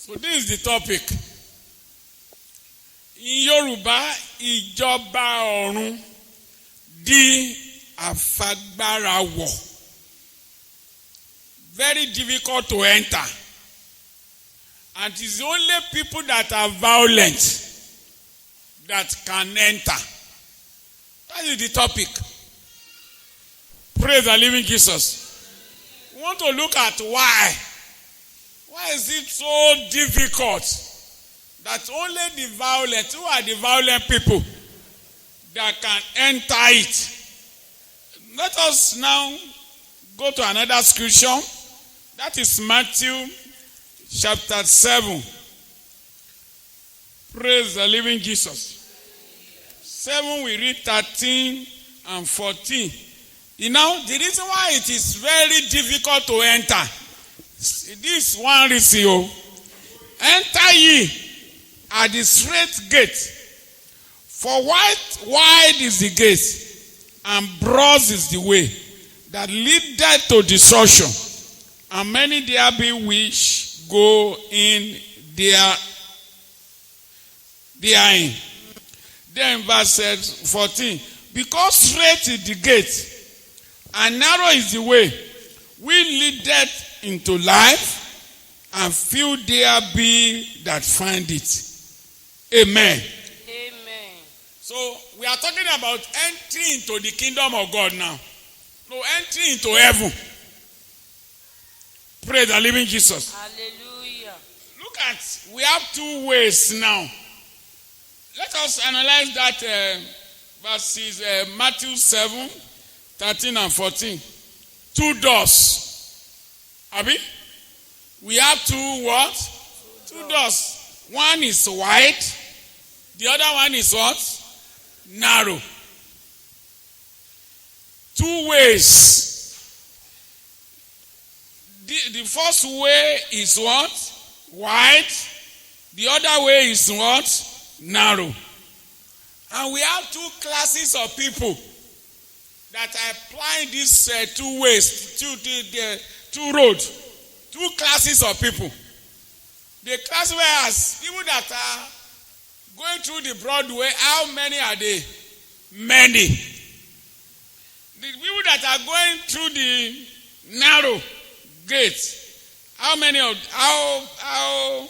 So this is the topic. In Yoruba, ìjọba ọ̀run di àfagbára wọ̀. Very difficult to enter. And it's only people that are violent that can enter. That is the topic. Praise the living Jesus. We want to look at why. Why is it so difficult that only the violent, who are the violent people, that can enter it? Let us now go to another scripture. That is Matthew chapter 7. Praise the living Jesus. 7, we read 13 and 14. You know, the reason why it is very difficult to enter, this one reason, enter ye at the straight gate. For wide is the gate, and broad is the way that leadeth to destruction, and many there be which go in therein. Then verse 14, because straight is the gate, and narrow is the way, which leadeth into life, and few there be that find it. Amen. Amen. So we are talking about entering into the kingdom of God now. No, entering into heaven. Praise the living Jesus. Hallelujah. Look at, we have two ways now. Let us analyze that verses Matthew 7, 13 and 14. 2 doors. Abi? We have two what? 2 doors. One is wide. The other one is what? Narrow. 2 ways. The first way is what? Wide. The other way is what? Narrow. And we have 2 classes of people that are applying these 2 ways, two roads. 2 classes of people. The class whereas people that are going through the broad way, how many are they? Many. The people that are going through the narrow gate, how many of how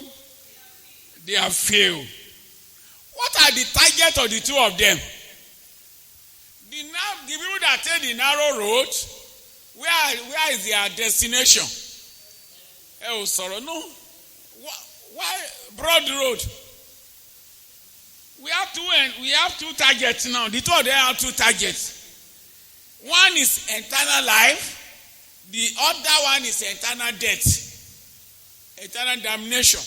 they are few? What are the target of the 2 of them? The people that take the narrow road, where is their destination? Oh, sorry, no. Why broad road? We have 2 targets now. The 2 of them have 2 targets. One is eternal life. The other one is eternal death, eternal damnation.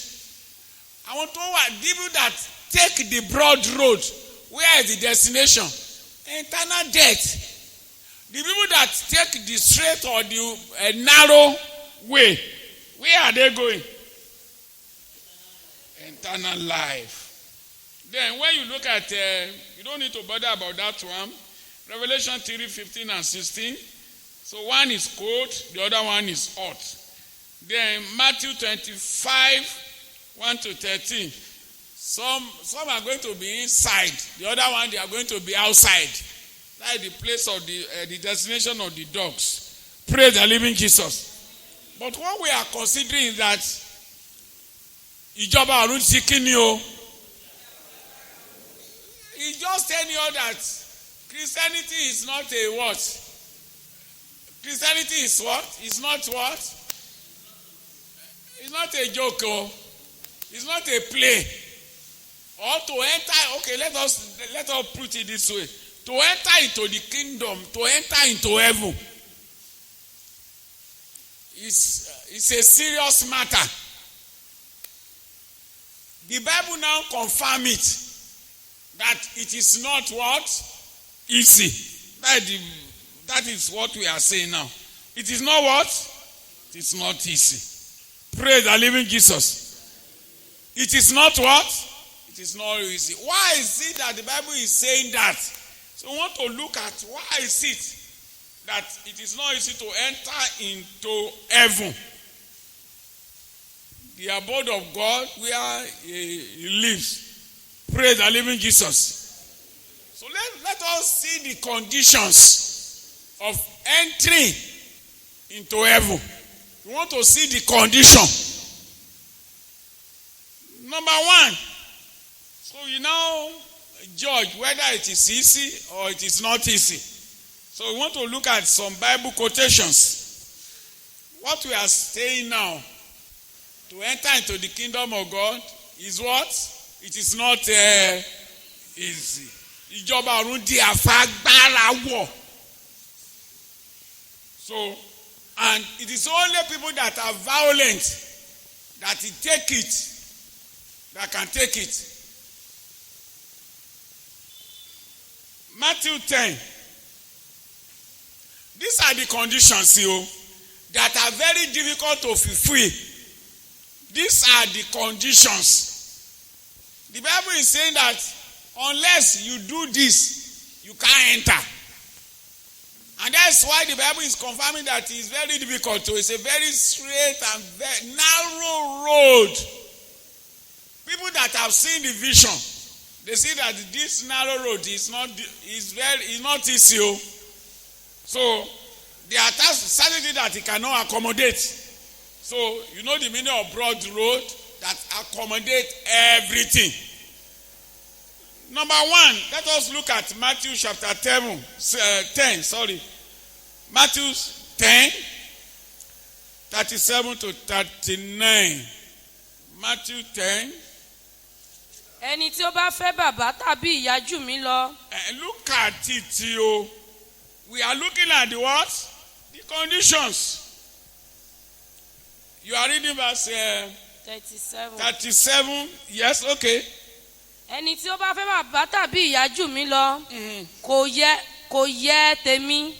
I want to know people that take the broad road. Where is the destination? Eternal death. The people that take the straight or the narrow way, where are they going? Eternal life. Then when you look at, you don't need to bother about that one. Revelation 3, 15 and 16. So one is cold, the other one is hot. Then Matthew 25, 1 to 13. Some are going to be inside. The other one, they are going to be outside. That is the place of the destination of the dogs. Praise the living Jesus. But what we are considering is that ìjọba ọ̀run ti kí ni o? He just tell you that Christianity is not a what? Christianity is what? It's not what? It's not a joke. Oh. It's not a play. Or to enter, okay, let us put it this way. To enter into the kingdom, to enter into heaven, it's a serious matter. The Bible now confirms it that it is not what? Easy. That is what we are saying now. It is not what? It is not easy. Praise the living Jesus. It is not what? It is not easy. Why is it that the Bible is saying that? So we want to look at why is it that it is not easy to enter into heaven. the abode of God where he lives. Praise the living Jesus. So let us see the conditions of entering into heaven. We want to see the condition. Number one, so you now judge whether it is easy or it is not easy. So we want to look at some Bible quotations. What we are saying now, to enter into the kingdom of God is what? It is not easy. Ìjọba ọ̀run di àfagbára wọ̀. So, and it is only people that are violent that can take it. Matthew 10. These are the conditions, that are very difficult to fulfill. These are the conditions. The Bible is saying that unless you do this, you can't enter. And that's why the Bible is confirming that it's very difficult. It's a very straight and very narrow road. People that have seen the vision, they see that this narrow road is not easy. So there are certain that it cannot accommodate. So you know the meaning of broad road that accommodate everything. Number one, let us look at Matthew chapter 10. Matthew 10, 37 to 39. Matthew 10. Ẹni tí ó bá fẹ́ bàbá tàbí ìyá jù mí lọ. Look at it, we are looking at the what? The conditions. You are reading verse 37. Yes, okay. Ẹni tí ó bá fẹ́ bàbá tàbí ìyá jù mí lọ kò yẹ tèmi.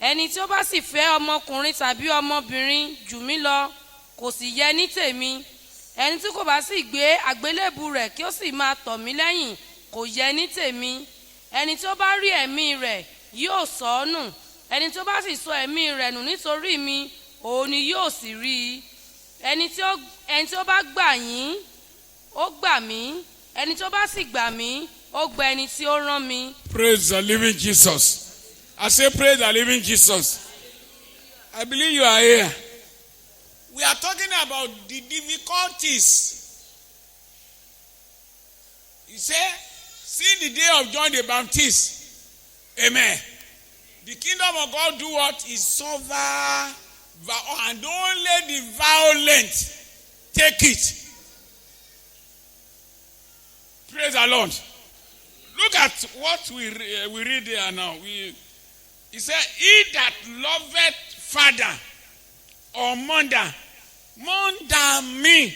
Ẹni tí ó bá sì fẹ́ ọmọkùnrin tàbí ọmọbìnrin jù mí lọ kò sì yẹ ní tèmi. Ẹni tí kò bá sì gbé àgbélébù rẹ̀ kí ó sì máa tọ̀ mí lẹ́yìn kò yẹ ní tèmi. Ẹni tí ó bá rí ẹ̀mí rẹ̀ yóò sọ ọ́ nù. Ẹni tí ó bá sì sọ ẹ̀mí rẹ̀ nù nítorí mi òun ni yóò sì rí i. Ẹni tí ó bá gbà yín ó gbà mí. Ẹni tí ó bá sì gbà mí ó gba ẹni tí ó rán mi. Praise the living Jesus. I say praise the living Jesus. I believe you are here. We are talking about the difficulties. You say, see the day of John the Baptist. Amen. The kingdom of God do what? Is suffer, and only the violent take it. Praise the Lord. Look at what we read here now. He said, he that loveth father or mother more than me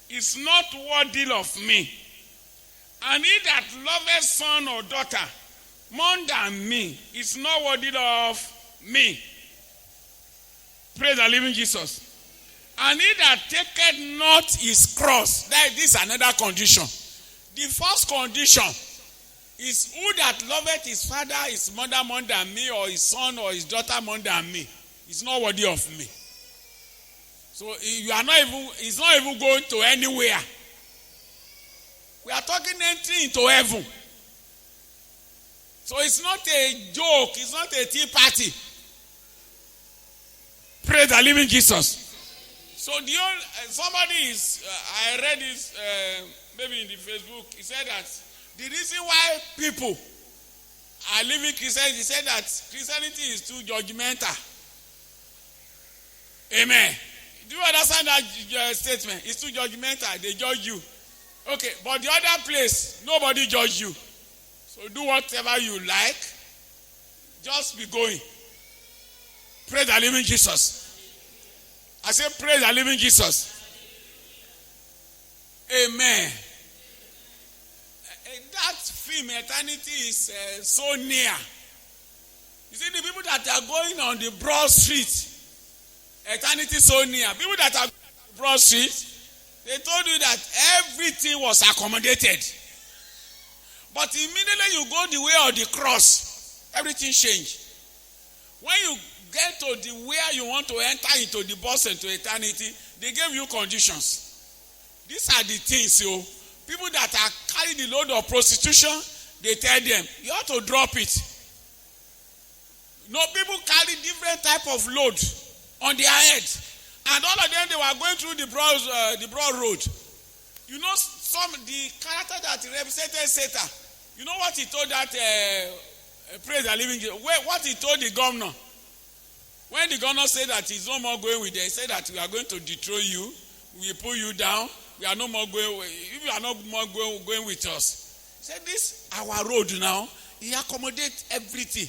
is not worthy of me. And he that loveth son or daughter more than me is not worthy of me. Praise the living Jesus. And he that taketh not his cross. This is another condition. The first condition is who that loveth his father, his mother more than me, or his son or his daughter more than me, is not worthy of me. So it's not even going to anywhere. We are talking entering into heaven. So it's not a joke, it's not a tea party. Praise the living Jesus. So somebody I read this maybe in the Facebook, he said that the reason why people are living Christianity, he said that Christianity is too judgmental. Amen. Do you understand that statement? It's too judgmental. They judge you. Okay, but the other place, nobody judge you. So do whatever you like. Just be going. Praise the living Jesus. I say praise the living Jesus. Amen. That film, eternity, is so near. You see, the people that are going on the broad street, eternity so near. People that are broad street, they told you that everything was accommodated. But immediately you go the way of the cross, everything changed. When you get to the where you want to enter into the bus into eternity, They gave you conditions. These are the things, people that are carrying the load of prostitution, they tell them, you have to drop it. People carry different type of load on their head. And all of them, they were going through the broad road. The character that represented Satan, you know what he told that praise the living Jesus? What he told the governor? When the governor said that he's no more going with them, he said that we are going to destroy you, we will pull you down, we are no more going, if you are not more going with us. He said, this our road now, he accommodates everything.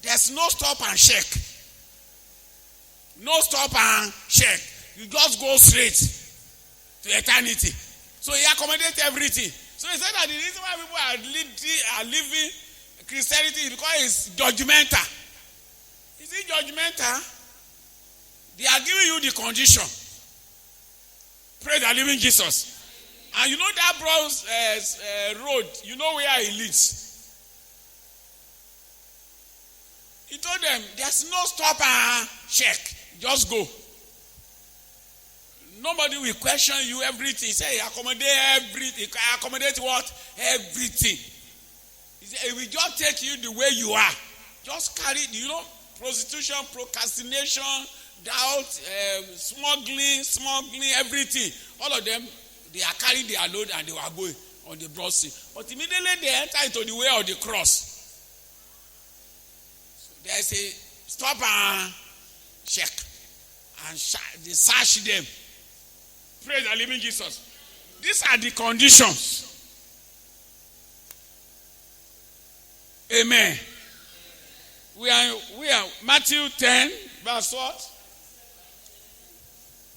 There's no stop and check. No stop and check. You just go straight to eternity. So he accommodates everything. So he said that the reason why people are living Christianity is because it's judgmental. Is it judgmental? They are giving you the condition. Praise the living Jesus. And you know that broad road, you know where it leads. He told them, there's no stop and check. Just go. Nobody will question you everything. He said, he accommodate everything. Accommodate what? Everything. He said, it will just take you the way you are. Just carry, prostitution, procrastination, doubt, smuggling, everything. All of them, they are carrying their load and they were going on the broad sea. But immediately they enter into the way of the cross. There is a stop and check. And they search them. Praise the living Jesus. These are the conditions. Amen. We are Matthew 10, verse what?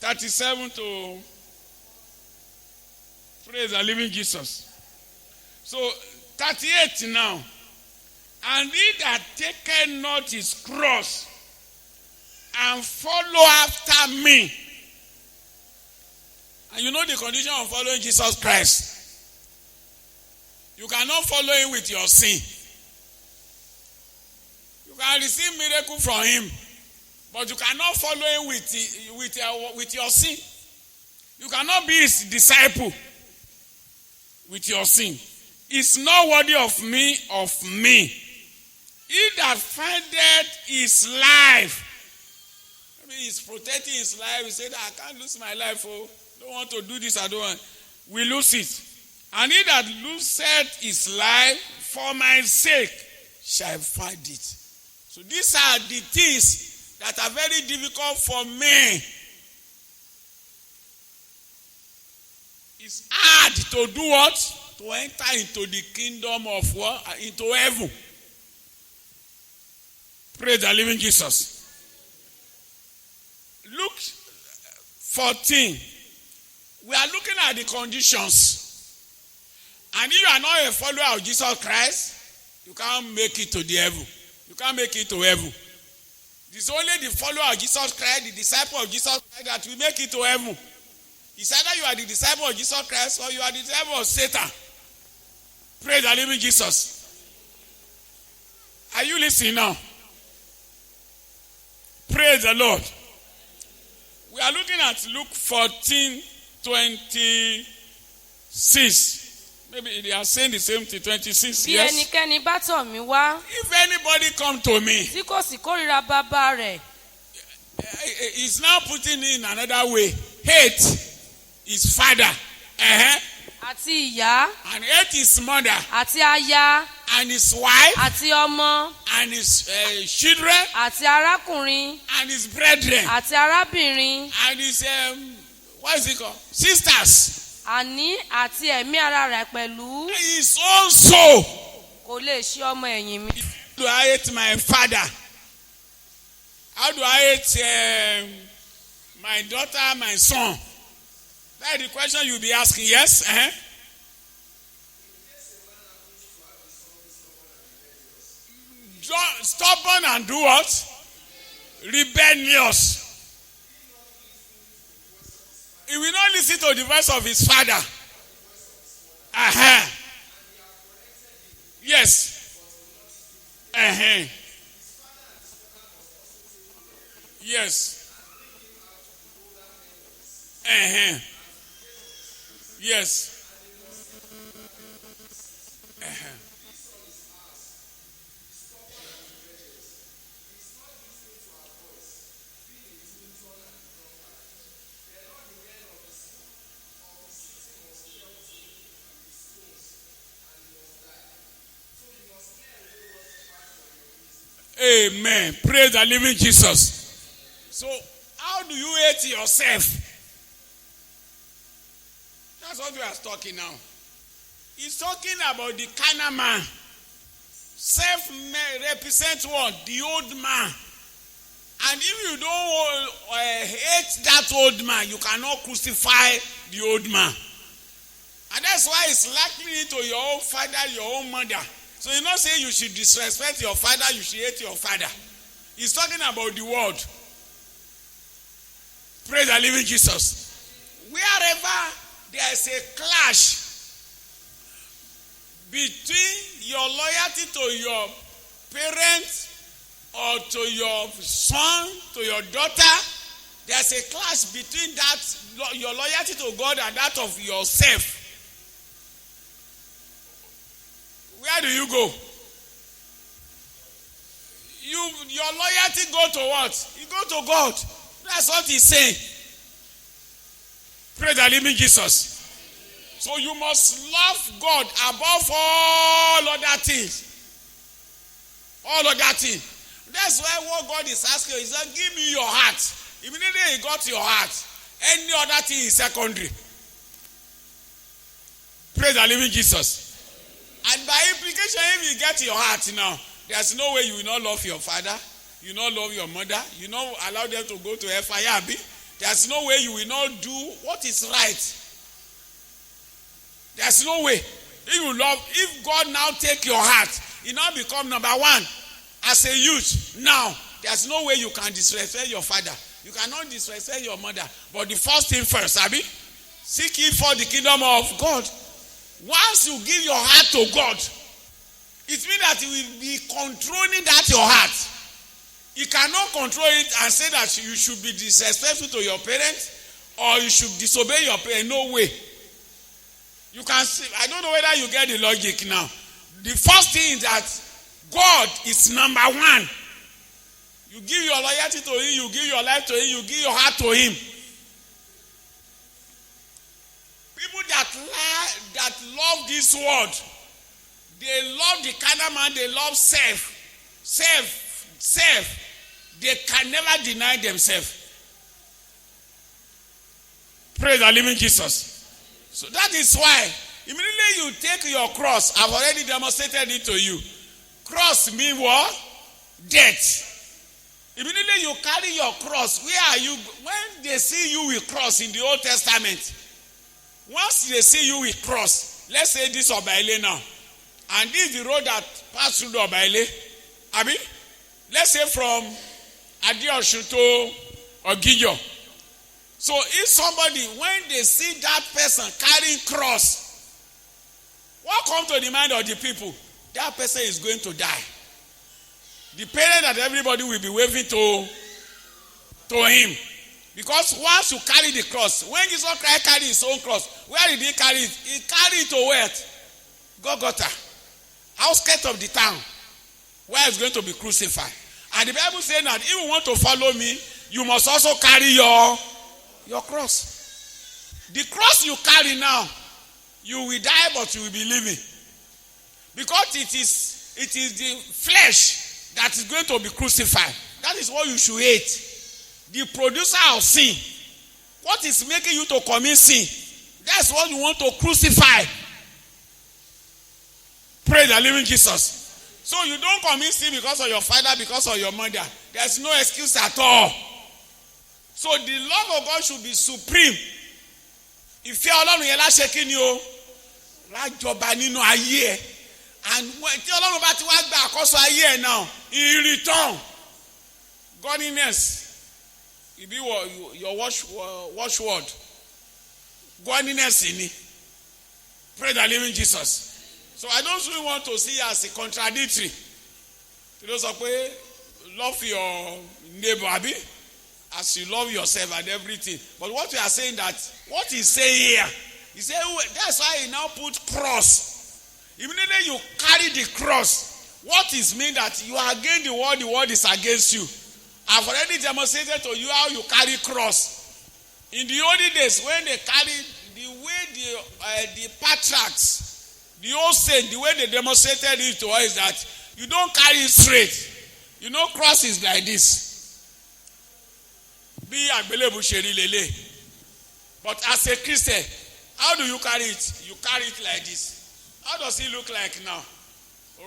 37 to praise the living Jesus. So 38 now. And he that taketh not his cross and follow after me. And you know the condition of following Jesus Christ. You cannot follow him with your sin. You can receive miracle from him, but you cannot follow him with your sin. You cannot be his disciple with your sin. It's not worthy of me. He that findeth his life. I mean, he's protecting his life. He said, I can't lose my life. Oh, don't want to do this. I don't want. We lose it. And he that loseth his life for my sake shall find it. So these are the things that are very difficult for men. It's hard to do what? To enter into the kingdom of what? Into heaven. Praise the living Jesus. Luke 14. We are looking at the conditions. And if you are not a follower of Jesus Christ, you can't make it to the heaven. You can't make it to heaven. It's only the follower of Jesus Christ, the disciple of Jesus Christ, that will make it to heaven. It's either you are the disciple of Jesus Christ or you are the disciple of Satan. Praise the living Jesus. Are you listening now? Praise the Lord. We are looking at Luke 14:26. Maybe they are saying the same thing, 26. Yes. If anybody come to me, he's now putting in another way. Hate his father. Àti ìyá. And hate his mother. Àti aya. And his wife. Àti ọmọ. And his children. Àti arákùnrin. And his brethren. Àti arábìnrin. And his what is it called? Sisters. Àní àti ẹ̀mí ara rẹ̀ pẹ̀lú. His own soul. Kò lè ṣe ọmọ ẹ̀yìn mi. How do I hate my father? How do I hate my daughter, my son? That's the question you'll be asking. Yes? Stubborn and do what? Rebellious. He will not listen to the voice of his father. Yes. Yes. Yes. Amen. Praise the living Jesus. So, how do you hate yourself? That's what we are talking now. He's talking about the carnal man. Self represents what? The old man. And if you don't hate that old man, you cannot crucify the old man. And that's why it's likely to your own father, your own mother. So you not say you should disrespect your father, you should hate your father. He's talking about the world. Praise the living Jesus. Wherever there is a clash between your loyalty to your parents or to your son, to your daughter, there's a clash between that, your loyalty to God and that of yourself. Where do you go? Your loyalty go to what? You go to God. That's what he's saying. Praise the living Jesus. So you must love God above all other things. All other things. That's why what God is asking is that give me your heart. Immediately he got your heart. Any other thing is secondary. Praise the living Jesus. And by implication, if you get your heart now, there's no way you will not love your father, you will not love your mother, you will not allow them to go to hellfire. There's no way you will not do what is right. There's no way. If God now take your heart, you now become number one as a youth. Now, there's no way you can disrespect your father. You cannot disrespect your mother. But the first thing first, seek ye for the kingdom of God. Once you give your heart to God, it means that you will be controlling that your heart. You cannot control it and say that you should be disrespectful to your parents or you should disobey your parents. No way. You can see, I don't know whether you get the logic now. The first thing is that God is number one. You give your loyalty to him, you give your life to him, you give your heart to him. People that love this world, they love the carnal man, they love self. They can never deny themselves. Praise the living Jesus. So that is why, immediately you take your cross, I've already demonstrated it to you. Cross means what? Death. Immediately you carry your cross, where are you? When they see you with cross in the Old Testament, once they see you with cross, let's say this Obaile now, and this is the road that passes through the Obaile, let's say from Adiosun to Ogijo. So if somebody, when they see that person carrying cross, what comes to the mind of the people? That person is going to die. The parent that everybody will be waving to him. Because once you carry the cross, when Jesus Christ carried his own cross, where did he carry it? He carried it to where? Golgotha, outskirts of the town, where he's going to be crucified. And the Bible says that if you want to follow me, you must also carry your cross. The cross you carry now, you will die, but you will be living. Because it is the flesh that is going to be crucified. That is what you should hate. The producer of sin. What is making you to commit sin? That's what you want to crucify. Praise the living Jesus. So you don't commit sin because of your father, because of your mother. There's no excuse at all. So the love of God should be supreme. Ìfẹ́ Ọlọ́run yẹn láṣẹ ni o, lájọba nínú ayé ẹ̀. And tí Ọlọ́run bá ti wá gba àkóso ayé ẹ̀ now, in return, godliness, it be your watchword. Godliness in it. Pray the living Jesus. So I don't really want to see as a contradictory. You know, so love your neighbor, as you love yourself and everything. But what we are saying that, what he's saying here, he said that's why he now put cross. Immediately you carry the cross. What is mean that you are against the word is against you. I've already demonstrated to you how you carry cross. In the olden days, when they carried, the way the patriarchs, the old saint, the way they demonstrated it to us is that you don't carry it straight. You know, cross is like this. Be àgbélébùú ṣe rí lélẹ̀. But as a Christian, how do you carry it? You carry it like this. How does it look like now?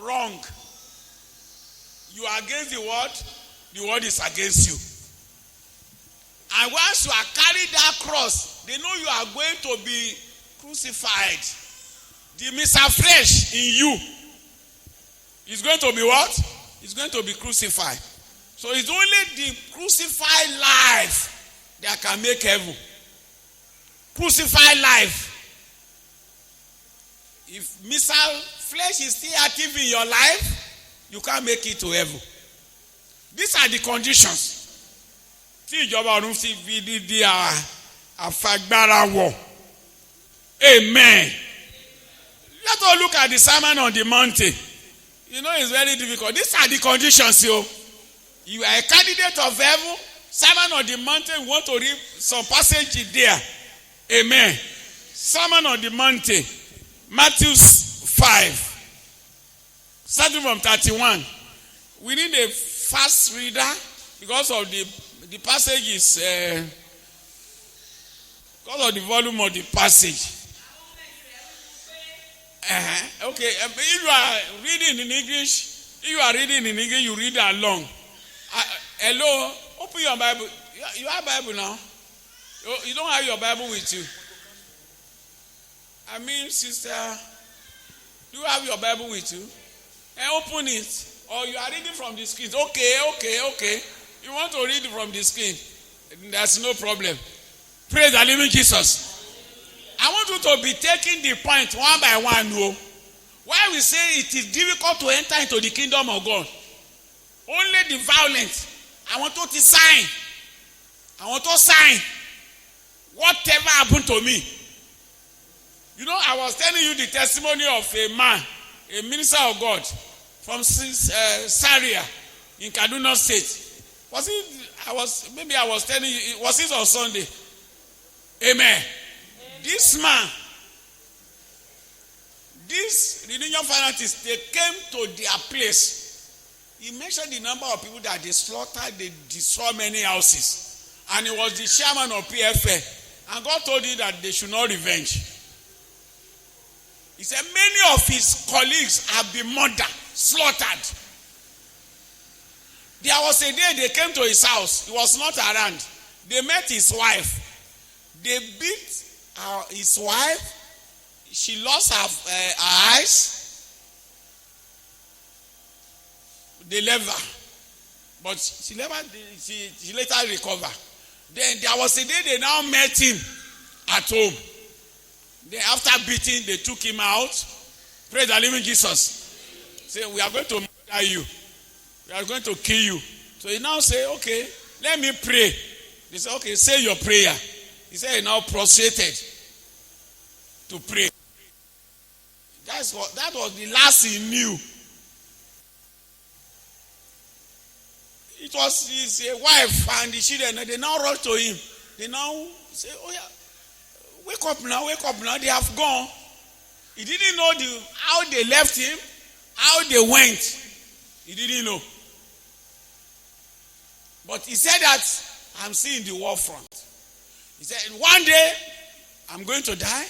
Wrong. You are against the word is against you. And once you are carrying that cross, they know you are going to be crucified. The Mr. Flesh in you is going to be what? It's going to be crucified. So it's only the crucified life that can make heaven. Crucified life. If Mr. Flesh is still active in your life, you can't make it to heaven. These are the conditions. Tí ìjọba ọ̀run sì fi dídí àfagbára wọ̀. Amen. Let us look at the Sermon on the Mountain. You know it's very difficult. These are the conditions, yo. You are a candidate of heaven. Sermon on the Mountain, we want to read some passage there. Amen. Sermon on the Mountain, Matthew 5, starting from 31. We need a fast reader because of the passage is because of the volume of the passage. Okay, if you are reading in English, you read along. Hello, open your Bible. You have Bible now? You don't have your Bible with you? I mean, sister, do you have your Bible with you? And open it. Or you are reading from the screen. Okay. You want to read from the screen? That's no problem. Praise the living Jesus. I want you to be taking the point one by one. No. Why we say it is difficult to enter into the kingdom of God. Only the violent. I want you to sign. Whatever happened to me. You know, I was telling you the testimony of a man, a minister of God from Saria in Kaduna State. I was telling you, was it on Sunday? Amen. This man, these religion fanatics, they came to their place. He mentioned the number of people that they slaughtered, they destroyed many houses. And he was the chairman of PFA. And God told him that they should not revenge. He said many of his colleagues have been murdered, slaughtered. There was a day they came to his house. He was not around. They met his wife. They beat his wife. She lost her eyes. They left her. But she later recovered. Then there was a day they now met him at home. Then after beating, they took him out. Praise the living Jesus. Say, we are going to murder you. We are going to kill you. So he now say, okay, let me pray. They say, okay, say your prayer. He said he now prostrated to pray. That was the last he knew. It was his wife and the children. They now rushed to him. They now say, oh yeah, wake up now. They have gone. He didn't know how they left him, how they went. He didn't know. But he said that I'm seeing the war front. He said, one day I'm going to die,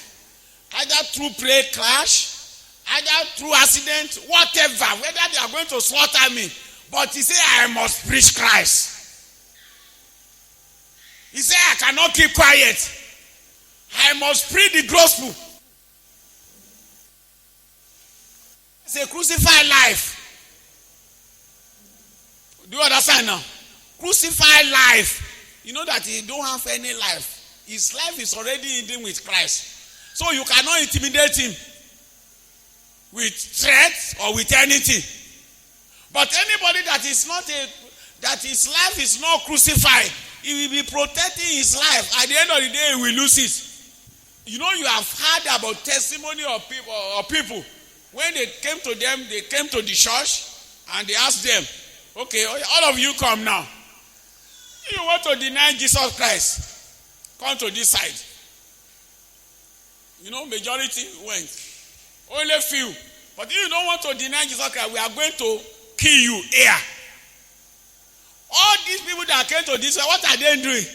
either through plane crash, either through accident, whatever, whether they are going to slaughter me. But he said, I must preach Christ. He said, I cannot keep quiet. I must preach the gospel. It's a crucified life. Do you understand now? Crucified life. You know that he don't have any life. His life is already in him with Christ. So you cannot intimidate him with threats or with anything. But anybody that his life is not crucified, he will be protecting his life. At the end of the day, he will lose it. You know, you have heard about testimony of people. When they came to them, they came to the church and they asked them, okay, all of you come now. You want to deny Jesus Christ, come to this side. You know, majority went. Only few. But if you don't want to deny Jesus Christ, we are going to kill you here. All these people that came to this, what are they doing?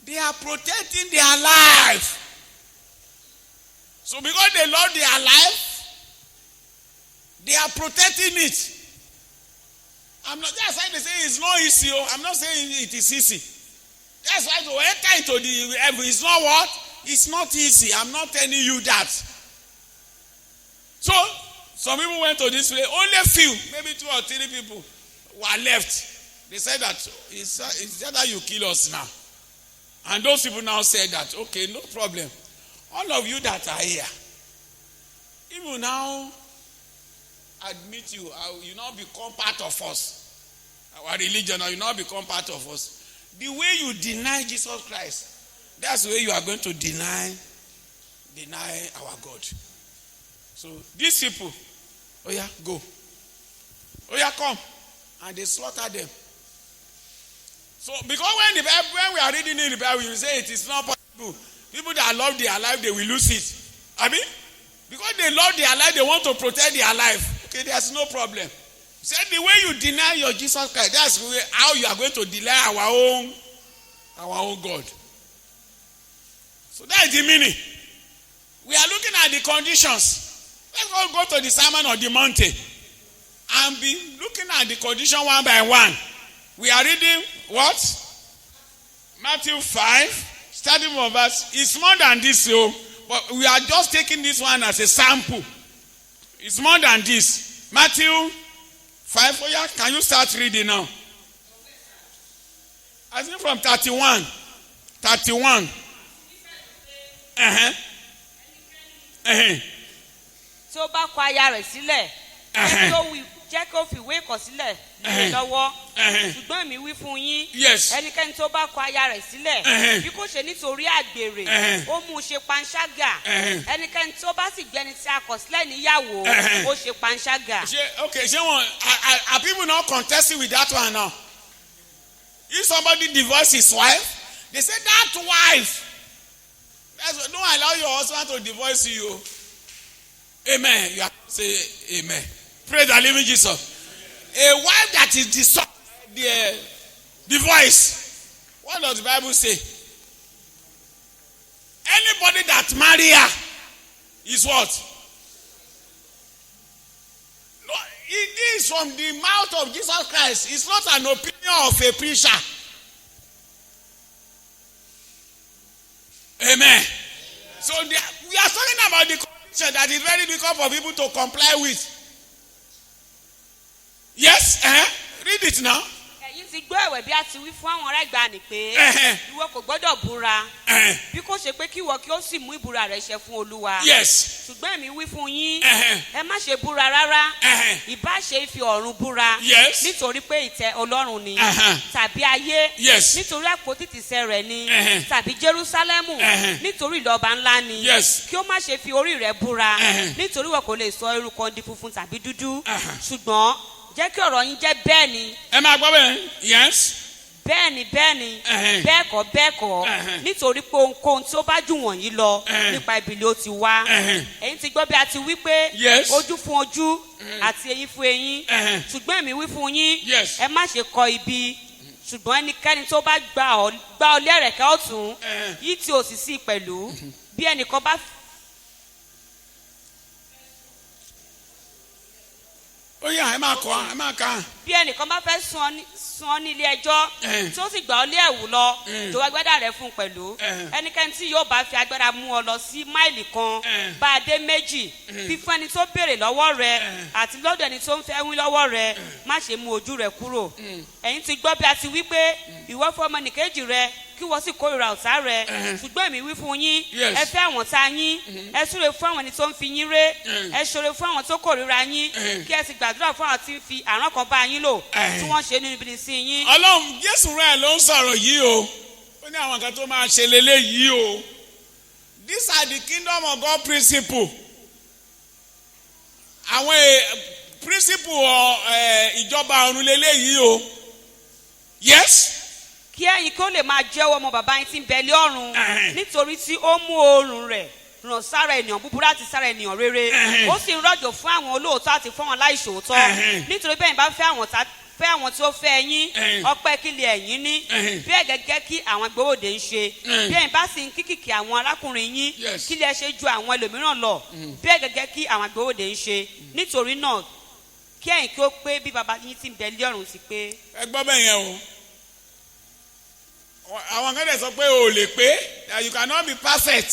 They are protecting their life. So because they love their life, they are protecting it. That's why they say it's not easy. I'm not saying it is easy. That's why to enter into the heaven is not what? It's not easy. I'm not telling you that. So, some people went to this place. Only few, maybe 2 or 3 people were left. They said that it's that you kill us now. And those people now said that, okay, no problem. All of you that are here, if you now admit you now become part of us. Our religion, you now become part of us. The way you deny Jesus Christ, that's the way you are going to deny our God. So these people, oh yeah, go. Oh yeah, come. And they slaughter them. So because when we are reading in the Bible, you say it is not possible. People that love their life, they will lose it. I mean, because they love their life, they want to protect their life. Okay, there's no problem. Say the way you deny your Jesus Christ, that's how you are going to deny our own God. So that's the meaning. We are looking at the conditions. Let's all go to the Sermon on the Mountain and be looking at the condition one by one. We are reading what? Matthew 5, starting from verse. It's more than this, but we are just taking this one as a sample. It's more than this. Matthew 5. Oh yeah, can you start reading now? I think from 31. 31. Tí ó bá kọ aya rẹ̀ sílẹ̀, jẹ́ kí ó fi ìwé ìkọ̀sílẹ̀ lé lọ́wọ́. Ṣùgbọ́n èmi wí fún yín, ẹnikẹ́ni tó bá kọ aya rẹ̀ sílẹ̀, bí kò ṣe nítorí àgbèrè, ó mú un ṣe panṣágà. Ẹnikẹ́ni tó bá sì gbẹ́ni tí a kọ̀ sílẹ̀ níyàwó, ó ṣe panṣágà. Okay, are people not contesting with that one now? If somebody divorces his wife, they say that wife. Don't allow your husband to divorce you. Amen. You have to say amen. Praise the living Jesus. A wife that is divorced. What does the Bible say? Anybody that marry her is what? No, it is from the mouth of Jesus Christ. It's not an opinion of a preacher. Amen. So we are talking about the condition that is very difficult for people to comply with. Yes? Read it now. Ẹ̀yin ti gbọ́ ẹ̀wẹ̀ bí a ti wí fún àwọn ará ìgbàanì pé ìwọ kò gbọ́dọ̀ búra bí kò ṣe pé kí ìwọ kí ó sì mú ìbúra rẹ̀ ṣẹ fún Olúwa. Yes. Ṣùgbọ́n èmi wí fún yín ẹ má ṣe búra rárá ìbá ṣe fi ọ̀run búra nítorí pé ìtẹ́ Ọlọ́run ni tàbí ayé nítorí àpótí ìtìsẹ̀ rẹ̀ ni tàbí Jerúsálẹ́mù nítorí ìlọ́ba ńlá ni kí ó má ṣe fi orí rẹ̀ búra nítorí ìwọ kò lè sọ irú kan di funfun tàbí dúdú ṣùgbọ́n jẹ́ kí ọ̀rọ̀ yín jẹ́ bẹ́ẹ̀ ni. Ẹ máa gbọ́ bẹ́ẹ̀. Yes. Bẹ́ẹ̀ ni bẹ́ẹ̀ kọ́ nítorí pé ohunkóhun tí ó bá jù wọ̀nyí lọ nípa ibi ló ti wá. Ẹ̀yin ti gbọ́ bí a ti wí pé ojú fún ojú àti eyín fún eyín ṣùgbọ́n èmi wí fún yín ẹ má ṣe kọ ibi ṣùgbọ́n ẹnikẹ́ni tó bá gbá ọ lẹ́rẹ̀kẹ́ ọ̀tún yìí tí ò sì sí pẹ̀lú bí ẹnìkan bá. Ó yá ẹ máa kọ́. Bí ẹnìkan bá fẹ́ sun ọ ní ilé ẹjọ́ tí ó sì gbà ọ lé ẹ̀wù lọ tó agbádá rẹ̀ fún pẹ̀lú ẹnikẹ́ni tí yóò bá fi agbára mú ọ lọ sí máìlì kan bá a dé méjì fífún ẹni tó béèrè lọ́wọ́ rẹ̀ àti lọ́dọ̀ ẹni tó ń fẹ́ wí lọ́wọ́ rẹ̀ má ṣe mú ojú rẹ̀ kúrò. Ẹ̀yin ti gbọ́ bí a ti wí pé ìwọ fún ọmọnìkejì rẹ̀ kí wọ́n sì kórìíra ọ̀tá rẹ ṣùgbọ́n èmi wí fún yín ẹ fẹ́ àwọn tá yín ẹ súre fún àwọn ẹni tó ń fi yín ré ẹ ṣoore fún àwọn tó kórìíra yín kí ẹ sì gbàdúrà fún àwọn tí ń fi àrán kan bá yín lò tí wọ́n ṣe nínú ibi sí yín. Ọlọ́run Jésù rẹ̀ ló ń sọ̀rọ̀ yìí o ó ní àwọn kan tó máa ṣe lélẹ́yìí o. These are the kingdom of God principle. Àwọn principle ìjọba ọ̀run lélẹ́yìí o. Yes. Kí ẹ̀yin kí ó lè máa jẹ́wọ́ ọmọ bàbá yín tí ń bẹ lé ọ̀run nítorí tí ó mú oòrùn rẹ̀ ràn sára ènìyàn búburú àti sára ènìyàn rere ó sì ń rọ̀jò fún àwọn olóòótọ́ àti fún àwọn aláìṣòótọ́ nítorí bẹ́ẹ̀ bá fẹ́ àwọn tí ó fẹ́ yín ọpẹ́ kí lè ẹ̀yin ní bẹ́ẹ̀ gẹ́gẹ́ kí àwọn gbowóde ń ṣe bẹ́ẹ̀ bá sì ń kíkìkì àwọn arákùnrin yín kí lè ṣe ju àwọn ẹlòmíràn lọ bẹ́ẹ̀ gẹ́gẹ́ kí àwọn gbowóde ń ṣe nítorí náà kí ẹ̀yin kí ó pé bí baba yín tí ń bẹ lé ọ̀run ti pé. Ẹ gbọ́ bẹ́ẹ̀ yẹn o àwọn kan dẹ̀ sọ pé o lè pé you cannot be perfect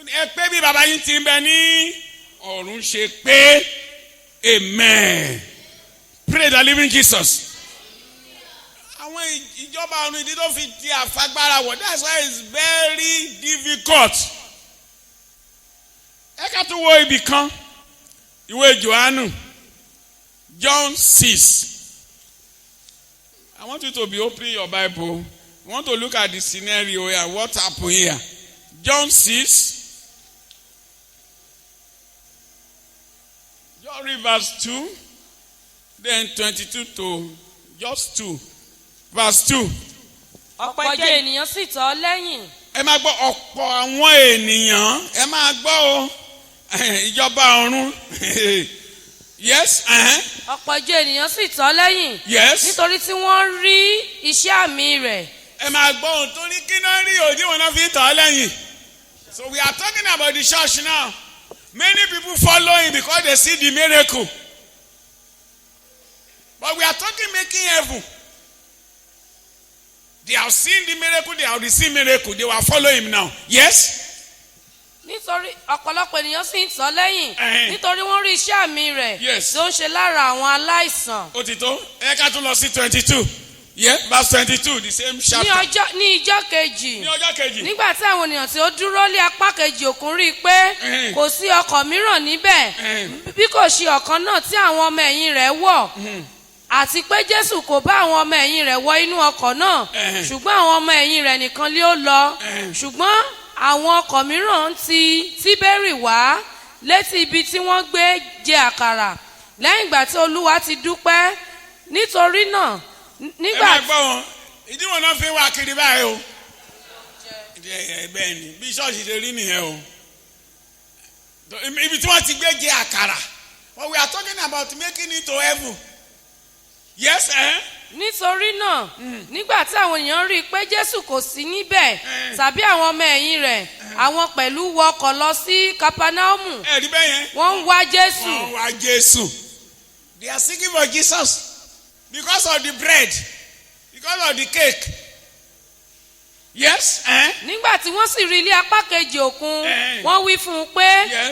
ẹ pé bí baba yín ti ń bẹ ní ọ̀run ṣe pé amen. Pray the living Jesus. Àwọn ìjọba ọ̀run ìdí tó fi di àfagbára wọ̀ that's why it's very difficult. Ẹ ká tún wo ibì kan ìwé Jòhánù John 6. I want you to be opening your Bible. I want to look at the scenario here. What happened here? John 6. Just read verse 2. Then 22 to just 2. Verse 2. Ọ̀pọ̀ jẹ́ ènìyàn sì tọ̀ ọ́ lẹ́yìn. Ẹ máa gbọ́ ọ̀pọ̀ àwọn ènìyàn. Ẹ máa gbọ́ o. Ìjọba ọ̀run. Yes. Ọ̀pọ̀ jẹ́ ènìyàn sì tọ̀ ọ́ lẹ́yìn. Yes. Nítorí tí wọ́n rí iṣẹ́ àmì rẹ̀. Ẹ máa gbọ́ ohun tó ní kí náà rí òdì wọn náà fi tọ̀ ọ́ lẹ́yìn. So we are talking about the church now. Many people follow him because they see the miracle. But we are talking making heaven. They have seen the miracle, they have received miracle. They will follow him now. Yes? Nítorí ọ̀pọ̀lọpọ̀ ènìyàn sì ń tọ̀ lẹ́yìn nítorí wọ́n rí iṣẹ́ àmì rẹ̀ Yes. tó ń ṣe lára àwọn aláìsàn. Ó ti tó. Ẹ ká tún lọ sí 22. Yeah, verse 22, the same chapter. Ní ijọ́ kejì. Ní ọjọ́ kejì. Nígbà tí àwọn ènìyàn tí ó dúró lé apá kejì òkun rí i pé kò sí ọkọ̀ mìíràn níbẹ̀ bí kò ṣe ọ̀kan náà tí àwọn ọmọ ẹ̀yìn rẹ̀ wọ̀ àti pé Jésù kò bá àwọn ọmọ ẹ̀yìn rẹ̀ wọ inú ọkọ̀ náà ṣùgbọ́n àwọn ọmọ ẹ̀yìn rẹ̀ nìkan lé ó lọ ṣùgbọ́n àwọn ọkọ̀ mìíràn ti Tíbérì wá létí ibi tí wọ́n gbé jẹ àkàrà lẹ́yìn ìgbà tí Olúwa ti dúpẹ́ nítorí náà nígbà. Ẹ máa gbọ́ wọn ìdí wọn náà fi wá kiri báyìí o. Bẹ́ẹ̀ ni bí ṣọ́ọ̀ṣì ṣe rí nìyẹn o. Ibi tí wọ́n ti gbé jẹ àkàrà. But we are talking about making it to heaven. Yes, Nítorí náà nígbà tí àwọn èèyàn rí i pé Jésù kò sí níbẹ̀ tàbí àwọn ọmọ ẹ̀yìn rẹ̀ àwọn pẹ̀lú wọkọ̀ lọ sí Kapanaomu. Ẹ rí bẹ́ẹ̀ yẹn. Wọ́n ń wá Jésù. Wọ́n wá Jésù. They are seeking for Jesus because of the bread, because of the cake. Yes. Nígbà tí wọ́n sì rí ilé apá kejì òkun wọ́n wí fún un pé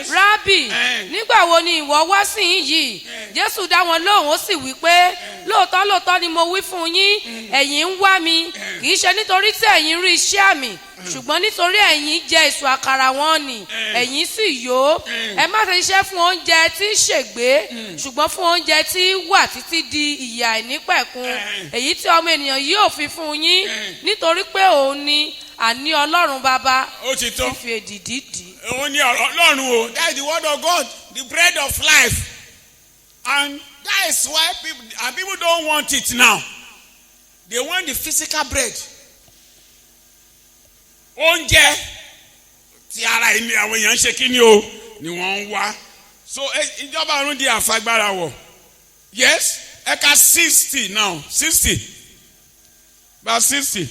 Rábì nígbà wo ni ìwọ wá sí yìí Jésù dá wọn lóhùn ó sì wí pé lóòótọ́ lóòótọ́ ni mo wí fún yín ẹ̀yin ń wá mi kì í ṣe nítorí tí ẹ̀yin rí iṣẹ́ àmì ṣùgbọ́n nítorí ẹ̀yin jẹ èso àkàrà wọn ni ẹ̀yin sì yó ẹ má ṣe iṣẹ́ fún oúnjẹ tí ń ṣègbé ṣùgbọ́n fún oúnjẹ tí wà títí di ìyè àìnípẹ̀kun èyí tí ọmọ ènìyàn yóò fi fún yín nítorí pé òun ni àní Ọlọ́run bàbá ti fi èdìdì dì. Òun ni Ọlọ́run o. That is the word of God, the bread of life. And that is why people don't want it now. They want the physical bread. Oúnjẹ tí ara ẹni àwọn èèyàn ń ṣe kí ni o ni wọ́n ń wá. So ìjọba ọ̀run di àfagbára wọ̀. Yes, ẹ̀ka 60 now 60 verse 60.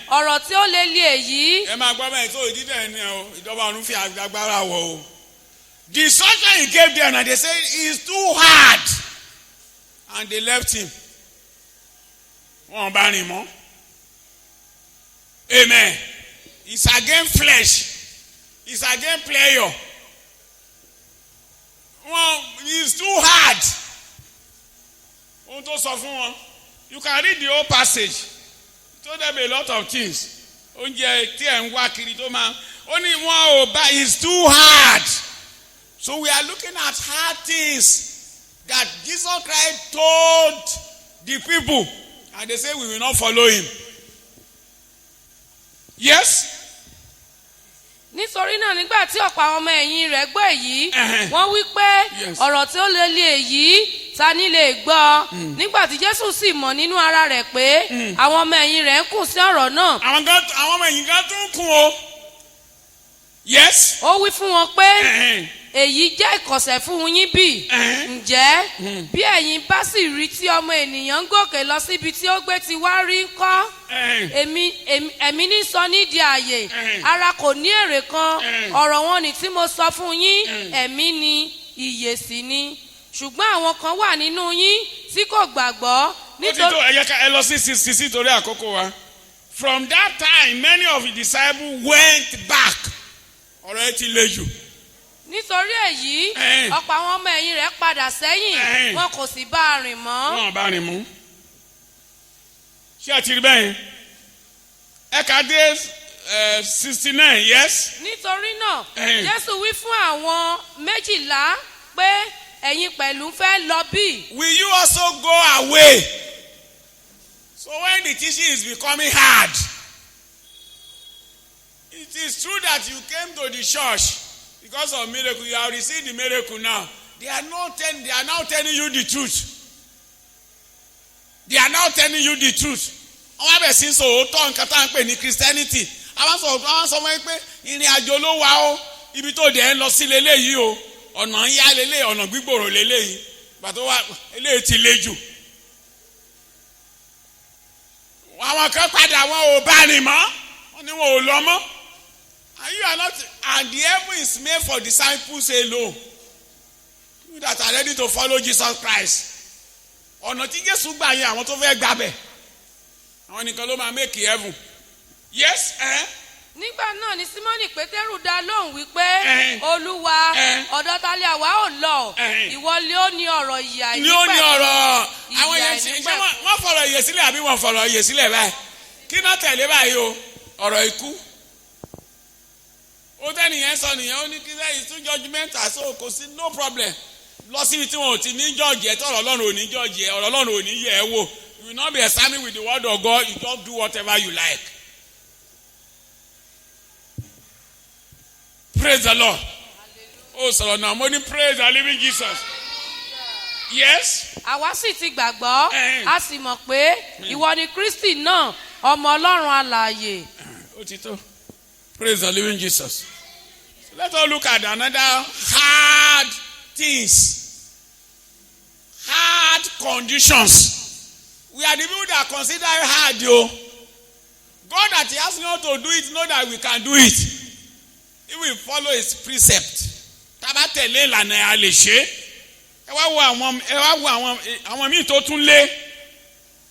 Ọ̀rọ̀ tí ó lè èyí. Ẹ máa gbọ́ bẹ́ẹ̀ tó ìdí dẹ̀ ni o ìjọba ọ̀run fi agbára wọ̀ o. The instruction he gave them and they say it's too hard and they left him. Wọ́n bá rìn mọ́. Amen. It's against flesh. It's against pleasure. It's too hard. Ohun tó sọ fún wọn. You can read the whole passage. He told them a lot of things. Oúnjẹ tí ẹ̀ ń wá kiri tó máa. Ó ní wọn ò bá. It's too hard. So we are looking at hard things that Jesus Christ told the people. And they say we will not follow him. Yes? Nítorí náà nígbà tí ọ̀pọ̀ àwọn ọmọ ẹ̀yìn rẹ̀ gbọ́ èyí wọ́n wí pé ọ̀rọ̀ tí ó lè èyí ta ni lè gbọ́ nígbà tí Jésù sì mọ̀ nínú ara rẹ̀ pé àwọn ọmọ ẹ̀yìn rẹ̀ ń kùn sí ọ̀rọ̀ náà. Àwọn ọmọ ẹ̀yìn kan tún kùn o. Yes. Ó wí fún wọn pé èyí jẹ́ ìkọ̀sẹ̀ fún yín bí ǹjẹ́ bí ẹ̀yin bá sì rí tí ọmọ ènìyàn ń gòkè lọ síbi tí ó gbé ti wá rí kọ́ ẹ̀mí ní sọ nídìí ààyè ara kò ní èrè kan ọ̀rọ̀ wọn ni tí mo sọ fún yín ẹ̀mí ni ìyè sì ni ṣùgbọ́n àwọn kan wà nínú yín tí kò gbàgbọ́. Nítorí ẹ lọ sí torí àkókò wa. From that time many of the disciples went back. Ọ̀rọ̀ ẹ ti le jù. Nítorí èyí ọ̀pọ̀ àwọn ọmọ ẹ̀yìn rẹ̀ padà sẹ́yìn wọn kò sì bá a rìn mọ́. Wọn ò bá a rìn mọ́. Ṣé ẹ ti rí bẹ́ẹ̀? Ẹ kà dé 69, yes. Nítorí náà Jésù wí fún àwọn méjìlá pé ẹ̀yin pẹ̀lú fẹ́ lọ bí. Will you also go away? So when the teaching is becoming hard, it is true that you came to the church because of miracle. You have received the miracle now. They are now telling you the truth. They are now telling you the truth. Àwọn abẹ sí sòótọ́ nǹkan tá à ń pè ní Christianity. Àwọn sọ wọ́n pé ìrìn àjò ló wà ó. Ibi tó dẹ̀ ń lọ sí leléyìí o. Ọ̀nà ń yá leléyìí, ọ̀nà gbígbòrò leléyìí. Bàtọ́ wa eléyìí ti le jù. Àwọn kan padà wọn ò bá rìn mọ́. Wọ́n ní wọn ò lọ mọ́. And you are not, and the heaven is made for disciples alone. You that are ready to follow Jesus Christ. Ọ̀nà tí Jésù gbà yẹn àwọn tó fẹ́ gbàbẹ̀. Àwọn nìkan ló máa make heaven. Yes? Nígbà náà ni Símọ́nì Pétérù dá lóhùn wípé Olúwa ọ̀dọ̀ ta lè àwa ò lọ ìwọ lé ó ní ọ̀rọ̀ ìyà ìnípẹ̀kun. Ní ó ní ọ̀rọ̀ àwọn yẹn ṣe wọ́n fọ̀rọ̀ ìyè sílẹ̀ àbí wọ́n fọ̀rọ̀ ìyè sílẹ̀ báyìí. Kí náà tẹ̀lé báyìí o ọ̀rọ̀ ikú. Ó tẹ́nìyẹn sọ nìyẹn ó ní kí sẹ́yìn tún judgmental so kò sí no problem. Lọ síbi tí wọn ò ti ní judge ẹ̀ tọ́rọ̀ Ọlọ́run ò ní judge ẹ̀ ọ̀rọ̀ Ọlọ́run ò ní yẹ̀ ẹ́ wò. You will not be examining with the word of God. You just do whatever you like. Praise the Lord. Oh, sọ̀rọ̀ náà mo ní praise the living Jesus. Yes. Àwa sì ti gbàgbọ́, a sì mọ̀ pé ìwọ ni Kristi náà, ọmọ Ọlọ́run alààyè. Ó ti tó. Praise the living Jesus. So let us look at another hard things. Hard conditions. We are the people that consider it hard, yo. God that He asked us to do it, know that we can do it. If we follow His precept. Tábà tẹ̀lé ìlànà a lè ṣe. Ẹ wá wo àwọn míì tó tún lé.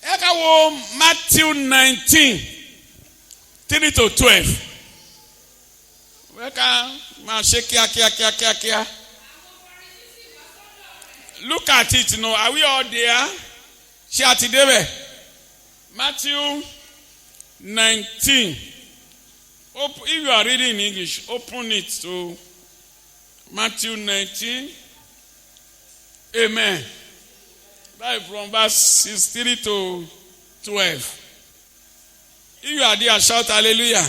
Ẹ ká wo Matthew 19, 3-12. Ẹ ká máa ṣe kíákíá. Look at it now. Are we all there? Ṣé a ti débẹ̀? Matthew 19. If you are reading in English, open it to Matthew 19. Amen. That is from verse 3-12. If you are there, shout hallelujah.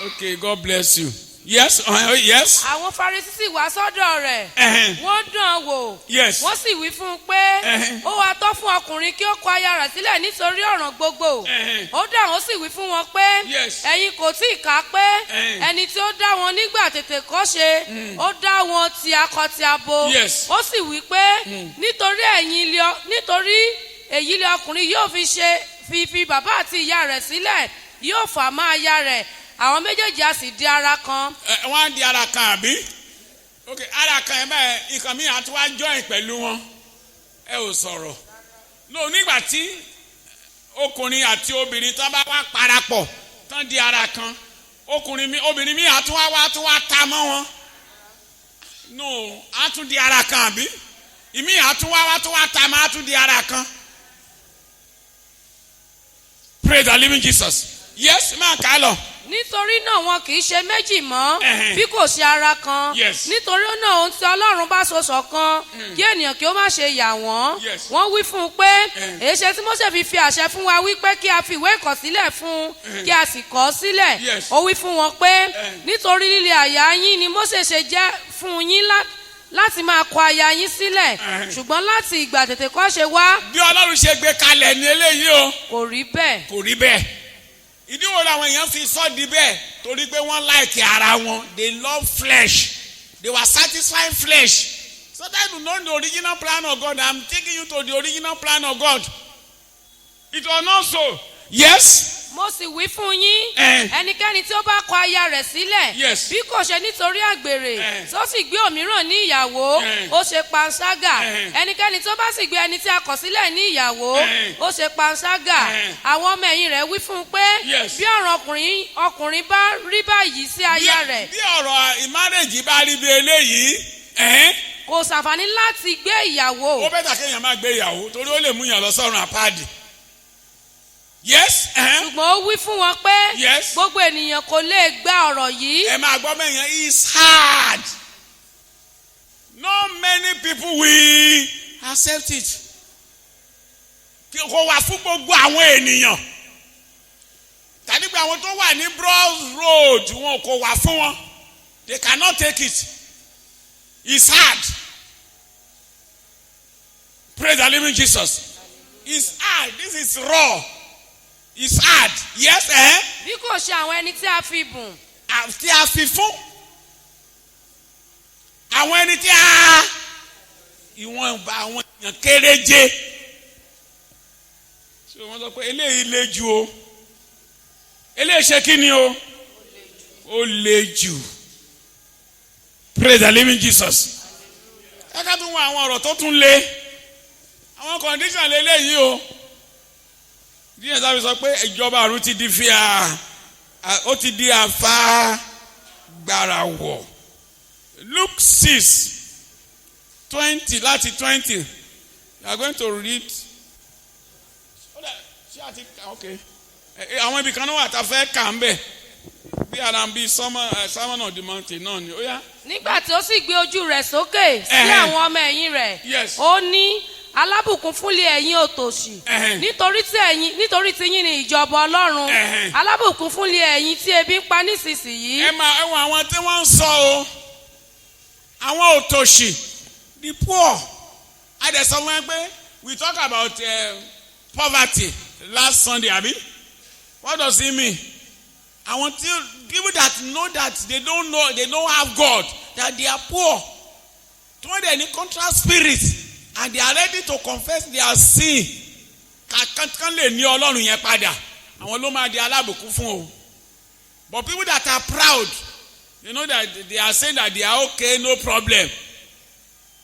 Okay, God bless you. Yes, yes. Àwọn Farisí sì wá sọ́dọ̀ rẹ̀. Wọ́n dán an wò. Yes. Wọ́n sì wí fún un pé ó wá tọ́ fún ọkùnrin kí ó kọ aya rẹ̀ sílẹ̀ nítorí ọ̀ràn gbogbo. Ó dáhùn ó sì wí fún wọn pé ẹ̀yin kò tí ì kà pé ẹni tí ó dá wọn nígbà tètè kọ́ṣe ó dá wọn ti akọ ti abo. Ó sì wí pé nítorí èyí lé ọkùnrin yóò fi bàbá àti ìyá rẹ̀ sílẹ̀ yóò fà má aya rẹ̀. Àwọn méjèèjì a sì di ara kan. Wọ́n á di ara kan àbí? Ok, ara kan ẹ̀ báyìí nǹkan mi àti wá join pẹ̀lú wọn. Ẹ ò sọ̀rọ̀. No, nígbà tí ọkùnrin àti obìnrin tó bá wá parapọ̀ tán di ara kan, obìnrin mi àti wá ta mọ́ wọn. no a tún di ara kan àbí ìmí àtúnwá ta máa tún di ara kan. Praise the living Jesus. Yes, máa kà á lọ. Nítorí náà wọn kì í ṣe méjì mọ́ bí kò ṣe ara kan. Nítorí náà ohun tí Ọlọ́run bá so ṣọ̀kan kí ènìyàn kí ó má ṣe yà wọ́n. Wọ́n wí fún un pé èéṣe tí Mósè fi àṣẹ fún wa wípé kí a fi ìwé ìkọ̀sílẹ̀ fún un kí a sì kọ ọ́ sílẹ̀. Ó wí fún wọn pé nítorí líle àyà yín ni Mósè ṣe jẹ́ fún yín láti máa kọ aya yín sílẹ̀ ṣùgbọ́n láti ìgbà tètè kọ́ ṣe wá. Bí Ọlọ́run ṣe gbé kalẹ̀ ní eléyìí o. Kò rí bẹ́ẹ̀. Kò rí bẹ́ẹ̀. Ìdí wo làwọn èèyàn fi sọ di bẹ́ẹ̀ torí pé wọ́n like ara wọn. They love flesh. They were satisfying flesh. So that you know the original plan of God. I'm taking you to the original plan of God. It was not so. Yes. Mo sì wí fún yín ẹnikẹ́ni tí ó bá kọ aya rẹ̀ sílẹ̀ bí kò ṣe nítorí àgbèrè tó sì gbé òmíràn ní ìyàwó ó ṣe panṣágà ẹnikẹ́ni tó bá sì gbé ẹni tí a kọ̀ sílẹ̀ ní ìyàwó ó ṣe panṣágà àwọn ọmọ ẹ̀yìn rẹ̀ wí fún un pé bí ọ̀rọ̀ ọkùnrin bá rí báyìí sí aya rẹ̀. Bí ọ̀rọ̀ ìmárèjì bá rí bí eléyìí kò ṣàǹfààní láti gbé ìyàwó. Ó bẹ́tà kéèyàn má gbé ìyàwó torí ó lè mú yàn lọ sọ́run àpáàdì. Yes. Ṣùgbọ́n ó wí fún wọn pé gbogbo ènìyàn kò lè gba ọ̀rọ̀ yìí. Ẹ máa gbọ́ mẹ́yàn is hard. Not many people will accept it. Kò wà fún gbogbo àwọn ènìyàn. Tàbí pé àwọn tó wà ní broad road wọn kò wà fún wọn. They cannot take it. It's hard. Praise the living Jesus. It's hard. This is raw. It's hard. Yes, Bí kò ṣe àwọn ẹni tí a fi bùn. Tí a fi fún. Àwọn ẹni tí a ìwọ̀nba àwọn èèyàn kéréje. Ṣé wọ́n sọ pé eléyìí le jù o? Eléyìí ṣe kí ni o? Ó le jù. Praise the living Jesus. Ẹ ká tún wọ àwọn ọ̀rọ̀ tó tún le. Àwọn condition lélẹ́yìí o. Díẹ̀ sábẹ́ sọ pé ìjọba àrùn ti di ó ti di àfa gbàràwọ̀. Luke 6:20 láti 20. You are going to read. Okay. Àwọn ibi kan náà wà tá a fẹ́ kà ń bẹ̀. Bí ara ń bí Sermon on the Mountain náà ni. Nígbà tí ó sì gbé ojú rẹ̀ sókè sí àwọn ọmọ ẹ̀yìn rẹ̀, ó ní alábùkún fúnlé ẹ̀yin òtòṣì nítorí tí yín ni ìjọba Ọlọ́run alábùkún fúnlé ẹ̀yin tí ebi ń pa nísinsìnyí. Ẹ máa ẹwọn àwọn tí wọ́n ń sọ o àwọn òtòṣì the poor adẹ̀sọ wọn pé we talk about poverty last Sunday abi what does it mean? Àwọn people that know that they don't have God that they are poor tí wọ́n dẹ̀ ní contrast spirit. And they are ready to confess their sin. Kàn lè ní Ọlọ́run yẹn padà. Àwọn ló máa di alábùkún fún o. But people that are proud, you know that they are saying that they are okay, no problem.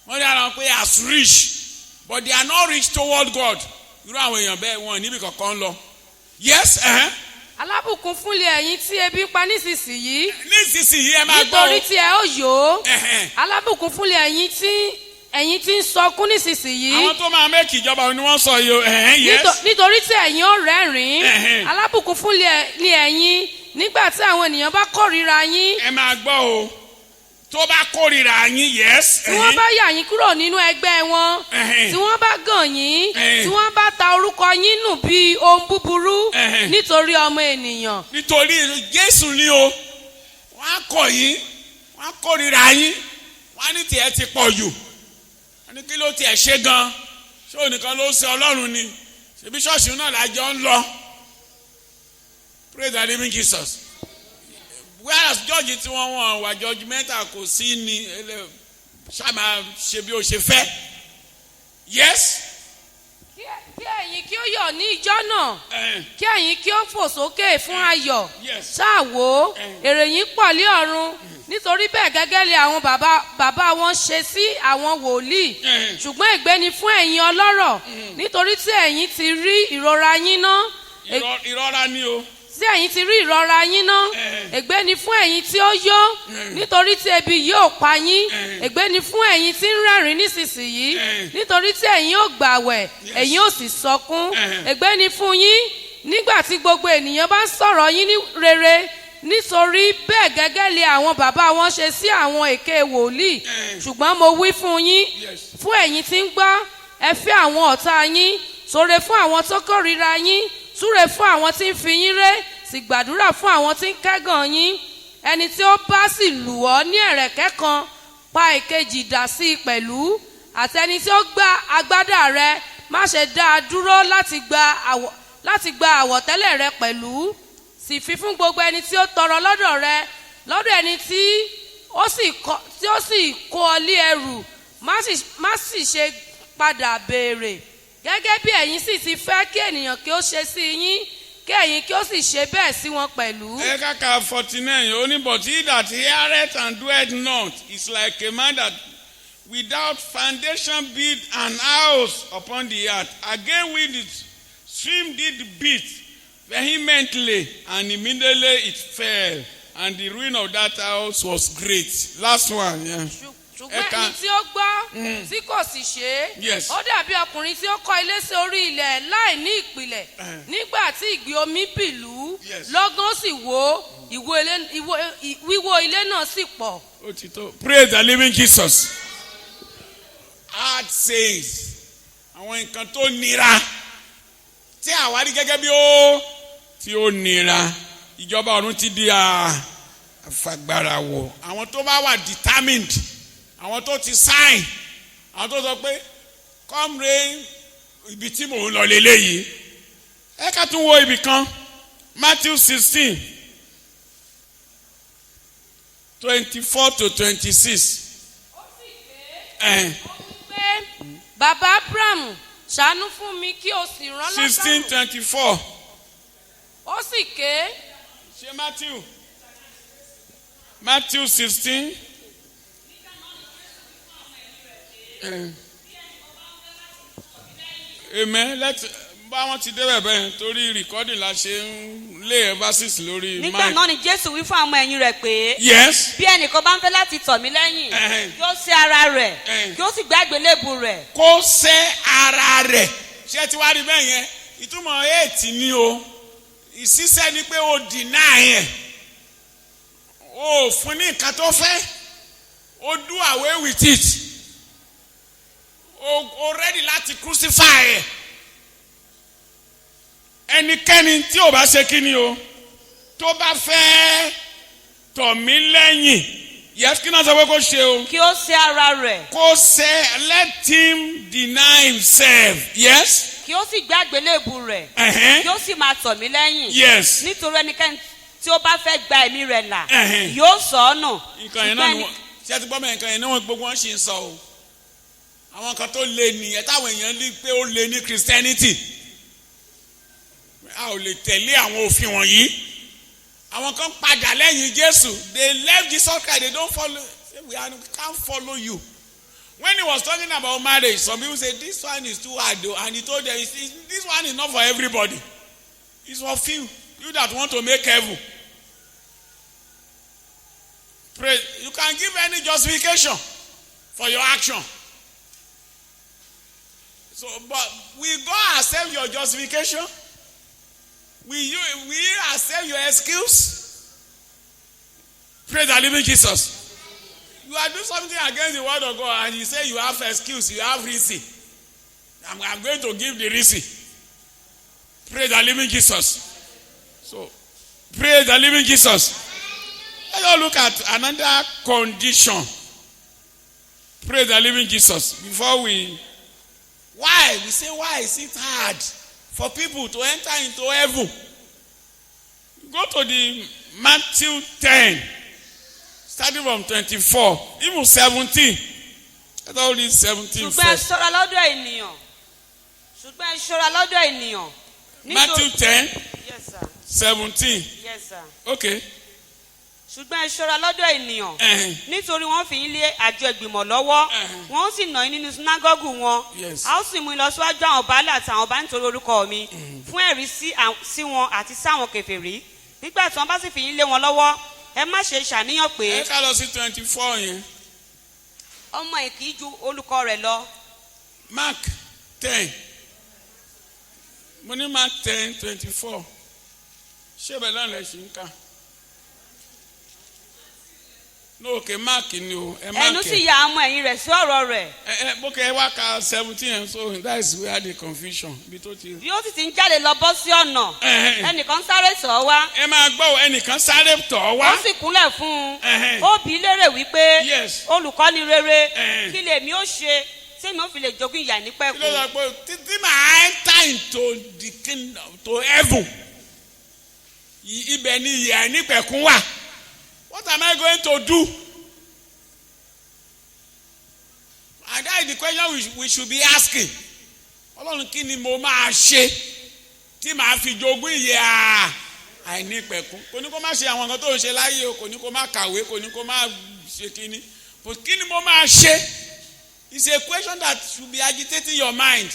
Wọ́n ní ara wọn pé as rich, but they are not rich toward God. Irú àwọn èèyàn bẹ́ẹ̀ wọn níbi kankan lọ. Yes. Alábùkún fúnlé ẹ̀yin tí ebi ń pa nísinsìnyí. Nísinsìnyí ẹ máa gbọ́. Nítorí tí ẹ ó yó. Alábùkún fúnlé ẹ̀yin tí ń sọkún nísinsìnyí. Àwọn tó máa mẹ́kì ìjọba ni wọ́n sọ yìí o. Yes. Nítorí tí ẹ̀yin ó rẹ́rìn-ín. Alábùkún fúnlé ẹ̀yin nígbà tí àwọn ènìyàn bá kórìíra yín. Ẹ máa gbọ́ o. Tó bá kórìíra yín, yes. Tí wọ́n bá yà yín kúrò nínú ẹgbẹ́ wọn. Tí wọ́n bá gàn yín. Tí wọ́n bá ta orúkọ yín nù bí ohun búburú. Nítorí ọmọ ènìyàn. Nítorí Jésù ni o. Wọ́n á kọ̀ yín. Wọ́n á kórìíra yín. Wọ́n á ní tiẹ̀ ti pọ̀ jù. Wọ́n ní kí ló tiẹ̀ ṣe gan. Ṣé onìkan ló ń ṣe Ọlọ́run ni? Ṣèbí ṣọ́ọ̀ṣì náà lájọ ń lọ. Praise the living Jesus. Whereas judge tí wọ́n wà judgmental kò sí ni ṣáà ṣe bí o ṣe fẹ́. Yes. Kí ẹ̀yin kí ó yọ̀ ní ìjọ náà. Kí ẹ̀yin kí ó fò sókè fún ayọ̀. Ṣáà wò ó èrè yín pọ̀ lé ọ̀run. Nítorí bẹ́ẹ̀ gẹ́gẹ́ lé àwọn bàbá wọn ṣe sí àwọn wòlíì. Ṣùgbọ́n ègbé ni fún ẹ̀yin ọlọ́rọ̀. Nítorí tí ẹ̀yin ti rí ìrora yín ná. Ìrora ni o. Tí tí ẹ̀yin ti rí ìrora yín ná ègbé ni fún ẹ̀yin tí ó yó nítorí tí ebi yóò pa yín ègbé ni fún ẹ̀yin tí ń rẹ́rìn nísinsìnyí nítorí tí ẹ̀yin ó gbààwẹ̀ ẹ̀yin ó sì sọkún ègbé ni fún yín nígbà tí gbogbo ènìyàn bá ń sọ̀rọ̀ yín ní rere nítorí bẹ́ẹ̀ gẹ́gẹ́ lé àwọn bàbá wọn ṣe sí àwọn èké wòlíì ṣùgbọ́n mo wí fún yín fún ẹ̀yin tí ń gbọ́ ẹ fẹ́ àwọn ọ̀tá yín ṣoore fún àwọn tó kórìíra yín súre fún àwọn tí ń fi yín ré sì gbàdúrà fún àwọn tí ń kẹ́gàn yín ẹni tí ó bá sì lù ọ́ ní ẹ̀rẹ̀kẹ́ kan pa èkejì dà sí i pẹ̀lú àti ẹni tí ó gba agbádá rẹ má ṣe dá a dúró láti gba àwọ̀tẹ́lẹ̀ rẹ pẹ̀lú sì fi fún gbogbo ẹni tí ó tọrọ lọ́dọ̀ rẹ lọ́dọ̀ ẹni tí ó sì kó ọ lé ẹrù má sì ṣe padà béèrè gẹ́gẹ́ bí ẹ̀yin sì ti fẹ́ kí ènìyàn kí ó ṣe sí yín kí ẹ̀yin kí ó sì ṣe bẹ́ẹ̀ sí wọn pẹ̀lú. ẹ kàkà 49 ó ní but he that heareth and doeth not is like a man that without foundation built an house upon the earth again with the stream did beat vehemently and immediately it fell and the ruin of that house was great. Last one. Yeah. ṣùgbọ́n ẹni tí ó gbọ́ tí kò sì ṣe é ó dàbí ọkùnrin tí ó kọ́ ilé sí orí ilẹ̀ láì ní ìpìlẹ̀ nígbà tí ìgbì omi bìlú lọ́gán sì wó wíwó ilé náà sì pọ̀. ó ti tó. Praise the living Jesus. Hard says àwọn nǹkan tó nira tí àwárí gẹ́gẹ́ bí ó tí ó nira ìjọba ọ̀run ti di àfagbára wọ̀ àwọn tó bá wà determined àwọn tó ti sign àwọn tó sọ pé come rain ibi tí mò ń lọ lélẹ́yìí ẹ ká tún wo ibì kan Matthew 16 24-26. Bàbá Abraham ṣàánú fún mi kí o sì rán Lásárù. 16:24. ó sì ké. ṣe Matthew 16. Amen. Bá wọn ti débẹ̀ bẹ́ẹ̀ torí rìkọ́dì la ṣe ń lé emphasis lórí mic. Nígbà náà ni Jésù wí fún àwọn ẹ̀yìn rẹ̀ pé. Yes. Bí ẹnìkan bá ń fẹ́ láti tọ̀ mí lẹ́yìn. Kí ó sẹ́ ara rẹ̀. Kí ó sì gbé àgbélébù rẹ̀. Kó sẹ́ ara rẹ̀. Ṣé ti wá rí bẹ́ẹ̀ yẹn? Ìtumọ̀ 8 ni o. Ìṣiṣẹ́ ni pé o deny ẹ̀. O fún ní nǹkan tó fẹ́. O do away with it. O ready láti crucify ẹ̀. Ẹnikẹ́ni tí ò bá ṣe kí ni o tó bá fẹ́ tọ̀ mí lẹ́yìn yes kí náà sọ pé kó ṣe o. kí ó sẹ́ ara rẹ̀. kó sẹ́ let him deny himself yes. kí ó sì gbé àgbélébù rẹ̀. kí ó sì máa tọ̀ mí lẹ́yìn. yes. nítorí ẹnikẹ́ni tí ó bá fẹ́ gba ẹ̀mí rẹ̀ là yóò sọ ọ́ nù. nǹkan yẹn náà ni wọ́n ṣe ti gbọ́ mọ́ nǹkan yẹn náà gbogbo wọn ṣì ń sọ o àwọn kan tó le nìyẹn táwọn èèyàn lè pé ó le ní Christianity a ò lè tẹ̀lé àwọn òfin wọ̀nyí àwọn kan padà lẹ́yìn Jésù they left Jesus Christ they don't follow we can't follow you when he was talking about marriage some people say this one is too hard though and he told them this one is not for everybody it's for few you that want to make heaven pray you can give any justification for your action so but will God accept your justification? Will you accept your excuse? Praise the living Jesus. You are doing something against the word of God and you say you have excuse, you have reason. I'm going to give the reason. Praise the living Jesus. So, praise the living Jesus. Let us look at another condition. Praise the living Jesus. Before we... Why? We say, why is it hard for people to enter into heaven? Go to the Matthew 10, starting from 24, even 17. Let us read 17 first. Matthew 10, yes, sir. 17. Yes, sir. Okay. Ṣùgbọ́n ẹ ṣọ́ra lọ́dọ̀ ènìyàn nítorí wọ́n fi yín lé àjọ ìgbìmọ̀ lọ́wọ́ wọ́n sì nà yín nínú sínágọ́gù wọn a ó sì mú yín lọ síwájú àwọn baálé àti àwọn ọba nítorí orúkọ mi fún ẹ̀rí sí wọn àti sáwọn kèfèrí nígbà tí wọ́n bá sì fi yín lé wọn lọ́wọ́ ẹ má ṣe ṣàníyàn pé. ẹ ká lọ sí 24 yẹn. ọmọ ìkì ju olùkọ́ rẹ̀ lọ. Mark 10. Mo ní Mark 10:24. Ṣé bẹ́ẹ̀ náà lẹ ṣì ń kà? No, okay, Mark ni o. Ẹnu sì ya ọmọ ẹ̀yìn rẹ̀ sí ọ̀rọ̀ rẹ̀. Bókè wá ka 17 so that is where the confusion bí tó ti. Bí ó sì ti ń jáde lọ bọ́ sí ọ̀nà. Ẹnìkan sáré tọ̀ ọ́ wá. Ẹ máa gbọ́ ẹnìkan sáré tọ̀ ọ́ wá. Ó sì kúnlẹ̀ fún un. Ó bi í léèrè wípé olùkọ́ni rere kí lèmi ó ṣe tí mi ò fi lè jogún ìyà nípẹ̀kun. Kí ló sọ pé títí màá enter into the kingdom to heaven. Ibẹ̀ ni ìyà nípẹ̀kun wà. What am I going to do? And that is the question we should be asking. Ọlọ́run kí ni mo máa ṣe tí màá fi jogún ìyè àìnípẹ̀kun? Kò ní kó má ṣe àwọn nǹkan tó ń ṣe láyé o, kò ní kó má kàwé, kò ní kó má ṣe kíní. But kí ni mo máa ṣe? It's a question that should be agitating your mind.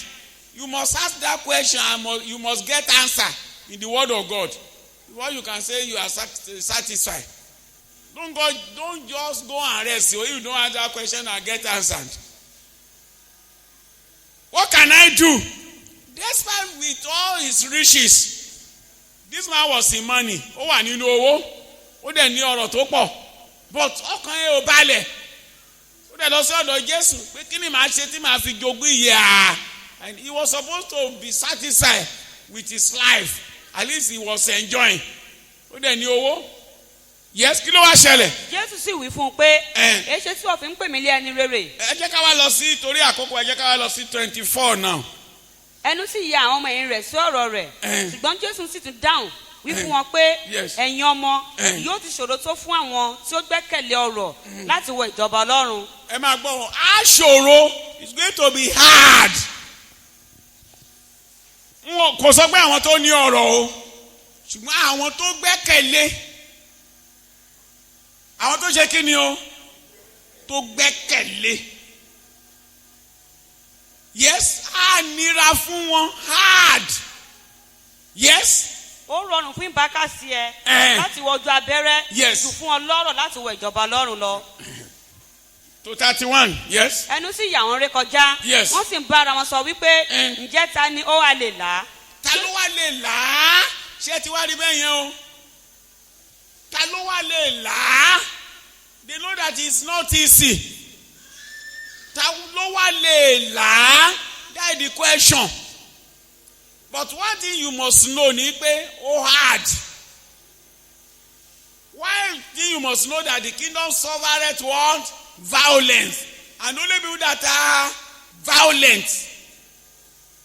You must ask that question and you must get answer in the word of God. Before you can say you are satisfied. Don't just go and rest. So you don't answer that question and get answered. What can I do? Despite with all his riches, this man was in money. Ó wà nínú owó. Ó dẹ̀ ní ọrọ̀ tó pọ̀. But ọkàn yẹn ò balẹ̀. Ó dẹ̀ lọ sí ọ̀dọ̀ Jésù pé kí ni màá ṣe tí màá fi jogún ìyè? And he was supposed to be satisfied with his life. At least he was enjoying. Ó dẹ̀ ní owó. Yes, kí ló wá ṣẹlẹ̀? Jésù sì wí fún un pé èṣe tí wọ́n fi ń pè mí lé ẹni rere. Ẹ jẹ́ ká wá lọ sí torí àkókò ẹ jẹ́ ká wá lọ sí 24 now. Ẹnu sì ya àwọn ọmọ ẹ̀yìn rẹ̀ sí ọ̀rọ̀ rẹ̀. Ṣùgbọ́n Jésù sì tún dáhùn wí fún wọn pé ẹ̀yin ọmọ yóò ti ṣòro tó fún àwọn tí ó gbẹ́kẹ̀lé ọ̀rọ̀ láti wọ ìjọba Ọlọ́run. Ẹ máa gbọ́ wọn, á ṣòro, it's going to be hard. Wọn kò sọ pé àwọn tó ní ọ̀rọ̀ o, ṣùgbọ́n àwọn tó gbẹ́kẹ̀lé. Àwọn tó ṣe kí ni o? Tó gbẹ́kẹ̀lé. Yes, á nira fún wọn hard. Yes. Ó rọrùn fún ìbákasí ẹ láti wọ ojú abẹ́rẹ́ jù fún ọlọ́rọ̀ láti wọ ìjọba Ọlọ́run lọ. To 31, yes. Ẹnu sì yà wọ́n rékọjá. Yes. Wọ́n sì ń bá ara wọn sọ wípé ǹjẹ́ ta ni ó wà lè là á? Ta ló wà lè là á? Ṣé ti wá rí bẹ́ẹ̀ yẹn o? Ta ló wà lè là á? They know that it's not easy. Ta ló wà lè là á? That is the question. But one thing you must know ni pé ó hard. One thing you must know that the kingdom suffereth what? Violence. And only people that are violent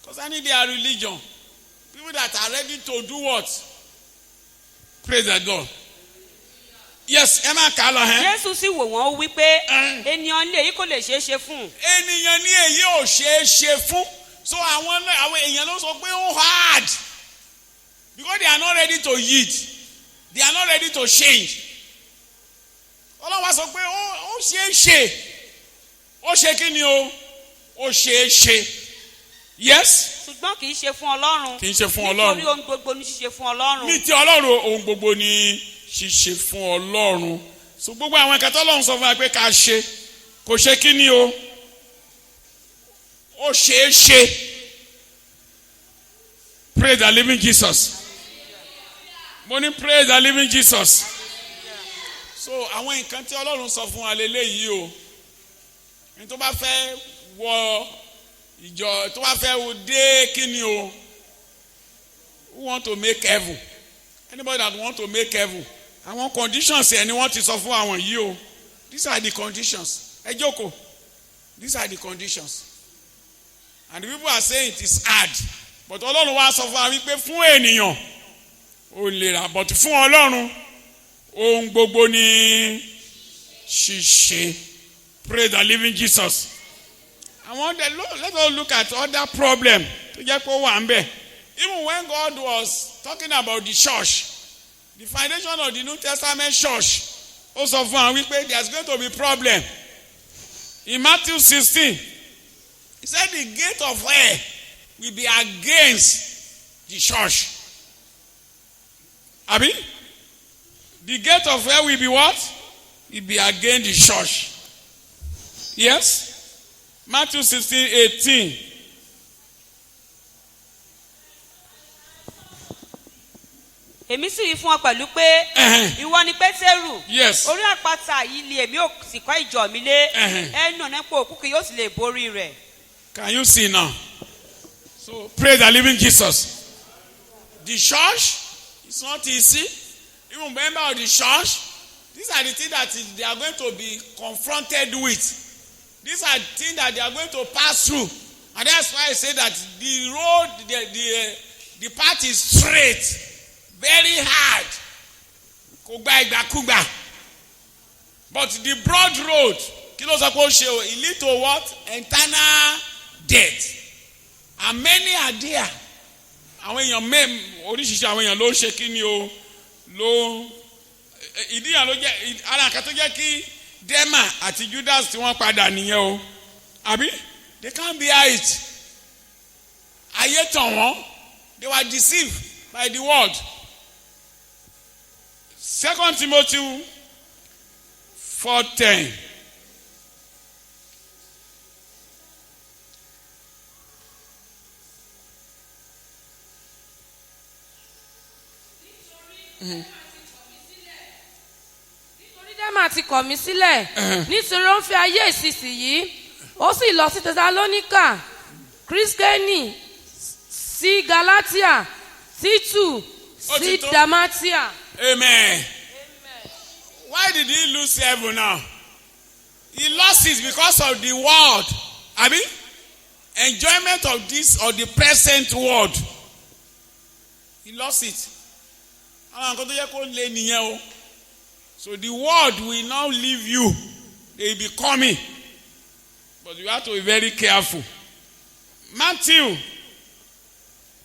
concerning their religion. People that are ready to do what? Praise the God. Yes, ẹ máa kà á lọ hẹ́n. Jésù sì wò wọ́n wípé ènìyàn ní èyí kò lè ṣeé ṣe fún. Ènìyàn ní èyí ò ṣeé ṣe fún. So àwọn èèyàn ló sọ pé ó hard because they are not ready to yield. They are not ready to change. Ọlọ́wà sọ pé ó ṣeé ṣe. Ó ṣe kí ni o? Ó ṣeé ṣe. Yes. Ṣùgbọ́n kì í ṣe fún Ọlọ́run. Kì í ṣe fún Ọlọ́run. Nítorí ohun gbogbo ní ṣíṣe fún Ọlọ́run. Ní ti Ọlọ́run ohun gbogbo ní ṣíṣe fún Ọlọ́run. So gbogbo àwọn ẹ̀ka tọ́lọ́run sọ fún wa pé ká ṣe kò ṣe kí ni o? Ó ṣeé ṣe. Praise the living Jesus. Mo ní praise the living Jesus. So àwọn nǹkan tí Ọlọ́run sọ fún wa lélẹ́yìí o. Ẹni tó bá fẹ́ wọ ìjọ tó bá fẹ́ dé kí ni o? Who want to make heaven? Anybody that want to make heaven? Àwọn conditions ẹ̀ ni wọ́n ti sọ fún àwọn yìí o. These are the conditions. Ẹ jókòó. These are the conditions. And the people are saying it is hard. But Ọlọ́run wá sọ fún wa wípé fún ènìyàn ó lè rà but fún Ọlọ́run ohun gbogbo ní ṣíṣe. Praise the living Jesus. Let us look at other problem tó jẹ́ pé ó wà ń bẹ̀. Even when God was talking about the church, the foundation of the New Testament church, ó sọ fún wa wípé there is going to be problem. In Matthew 16, he said the gate of hell will be against the church. Abi? The gate of hell will be what? It be again the church. Yes? Matthew 16:18. Èmi sì wí fún ọ pẹ̀lú pé ìwọ ni Pétérù. Yes. Orí àpáta yìí ni èmi ò sì kọ́ ìjọ mi lé. Ẹnu ọ̀nà pé òkú kì yóò sì lè borí rẹ̀. Can you see now? So praise the living Jesus. The church is not easy. Even member of the church, these are the things that they are going to be confronted with. These are things that they are going to pass through. And that's why I say that the road, the path is straight, very hard. But the broad road, it leads to what? Eternal death. And many are there. Àwọn èèyàn oríṣiríṣi àwọn èèyàn ló ń ṣe kí ni o ló ìdíyàn ló jẹ́ ara nǹkan tó jẹ́ kí Dema àti Judas tí wọ́n padà nìyẹn o àbí they can't bear it ayé tàn wọ́n they were deceived by the world. 2 Timothy 4:10. Nítorí Dẹ́mà ti kọ̀ mí sílẹ̀ nítorí ó ń fi ayé ìsinsìnyí ó sì lọ sí Tẹsalóníkà, Kírísíkẹ́nì, sí Galatia, Títù, sí Damatia. Amen. Why did he lose heaven now? He lost it because of the world. Abi? Enjoyment of this or the present world. He lost it. So the world will now leave you. They will be coming. But you have to be very careful. Matthew.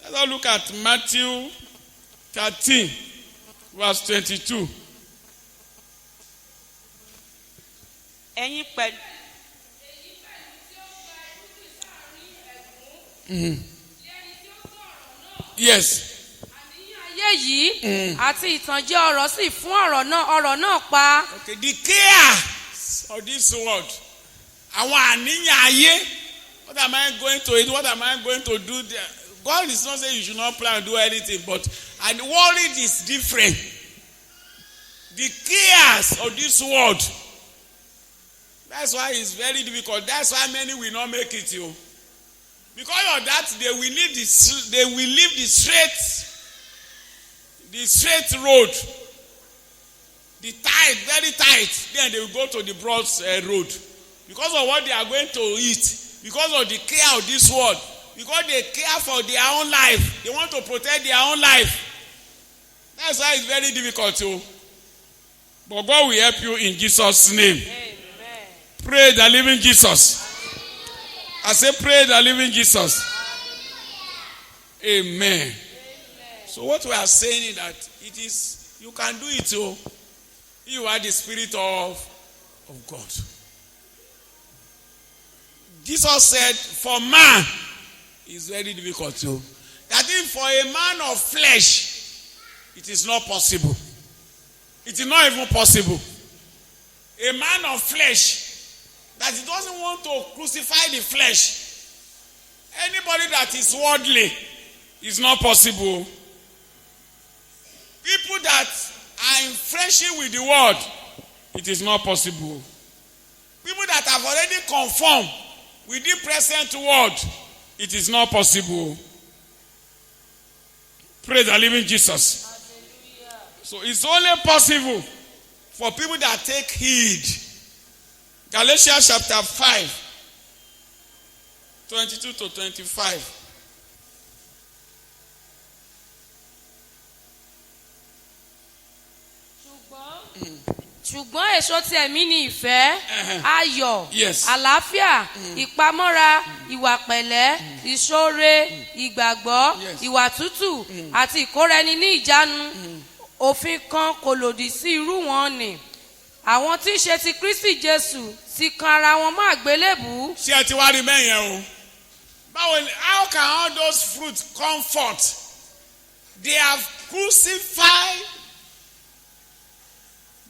Let's all look at Matthew 13, verse 22. Ẹ̀yin pẹ̀lú. Yes. Ayé yìí àti ìtànjẹ ọ̀rọ̀ sì fún ọ̀rọ̀ náà pa. Okay, the cares of this world. Àwọn àníyàn ayé. What am I going to eat? What am I going to do there? God is not saying you should not plan to do anything, but and worry is different. The cares of this world. That's why it's very difficult. That's why many will not make it. Because of that, they will leave the straight road. The tight, very tight. Then they will go to the broad road. Because of what they are going to eat. Because of the care of this world. Because they care for their own life. They want to protect their own life. That's why it's very difficult. But God will help you in Jesus' name. Amen. Pray the living Jesus. I say pray the living Jesus. Amen. So what we are saying is that it is, you can do it too. You are the Spirit of God. Jesus said, for man, it's very difficult too. That if for a man of flesh, it is not possible. It is not even possible. A man of flesh, that he doesn't want to crucify the flesh. Anybody that is worldly, is not possible. People that are in friendship with the world, it is not possible. People that have already conformed with the present world, it is not possible. Praise the living Jesus. Hallelujah. So it's only possible for people that take heed. Galatians chapter 5, 22 to 25. Ṣùgbọ́n èso ti ẹ̀mí ni ìfẹ́, ayọ̀, àlàáfíà, ìpamọ́ra, ìwà pẹ̀lẹ́, ìṣoore, ìgbàgbọ́, ìwà tútù àti ìkóraẹni ní ìjánu. Òfin kan kò lòdì sí irú wọn ni. Àwọn tí ń ṣe ti Kristi Jésù ti kan ara wọn mọ́ àgbélébùú. Ṣé ẹ ti wá rí mẹ́yẹn o? Báwo ni, how can all those fruits come forth? They have crucified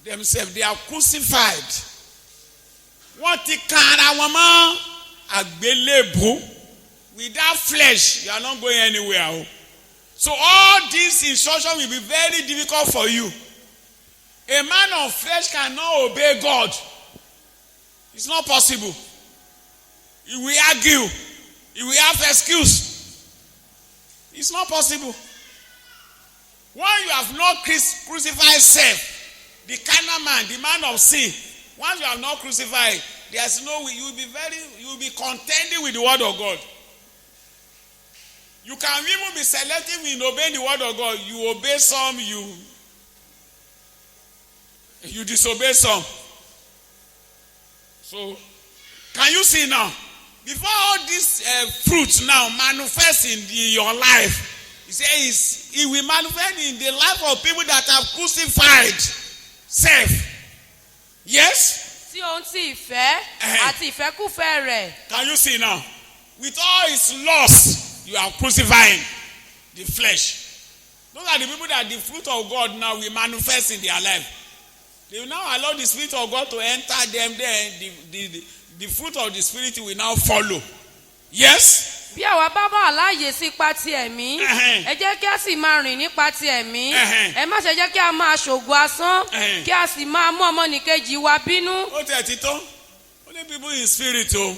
themselves. They are crucified. Wọ́n ti kan ara wọn mọ́ àgbélébùú. Without flesh, you are not going anywhere. So all this instruction will be very difficult for you. A man of flesh cannot obey God. It's not possible. He will argue. He will have excuse. It's not possible. When you have not crucified self, the carnal man, the man of sin, once you have not crucified, there's no way. You will be contending with the word of God. You can even be selective in obeying the word of God. You obey some, you disobey some. So, can you see now? Before all this fruit now manifests in your life, he says it will manifest in the life of people that have crucified self. Yes? Can you see now? With all its loss, you are crucifying the flesh. Those are the people that the fruit of God now will manifest in their life. They will now allow the Spirit of God to enter them, then the fruit of the Spirit will now follow. Yes? Bí àwa bá bá àláyè sí ipa ti ẹ̀mí, ẹ jẹ́ kí a sì máa rìn nípa ti ẹ̀mí. Ẹ má ṣe jẹ́ kí a máa ṣògo asán, kí a sì máa mú ọmọnìkejì wa bínú. Ó tẹ̀ títọ́, only people in spirit o.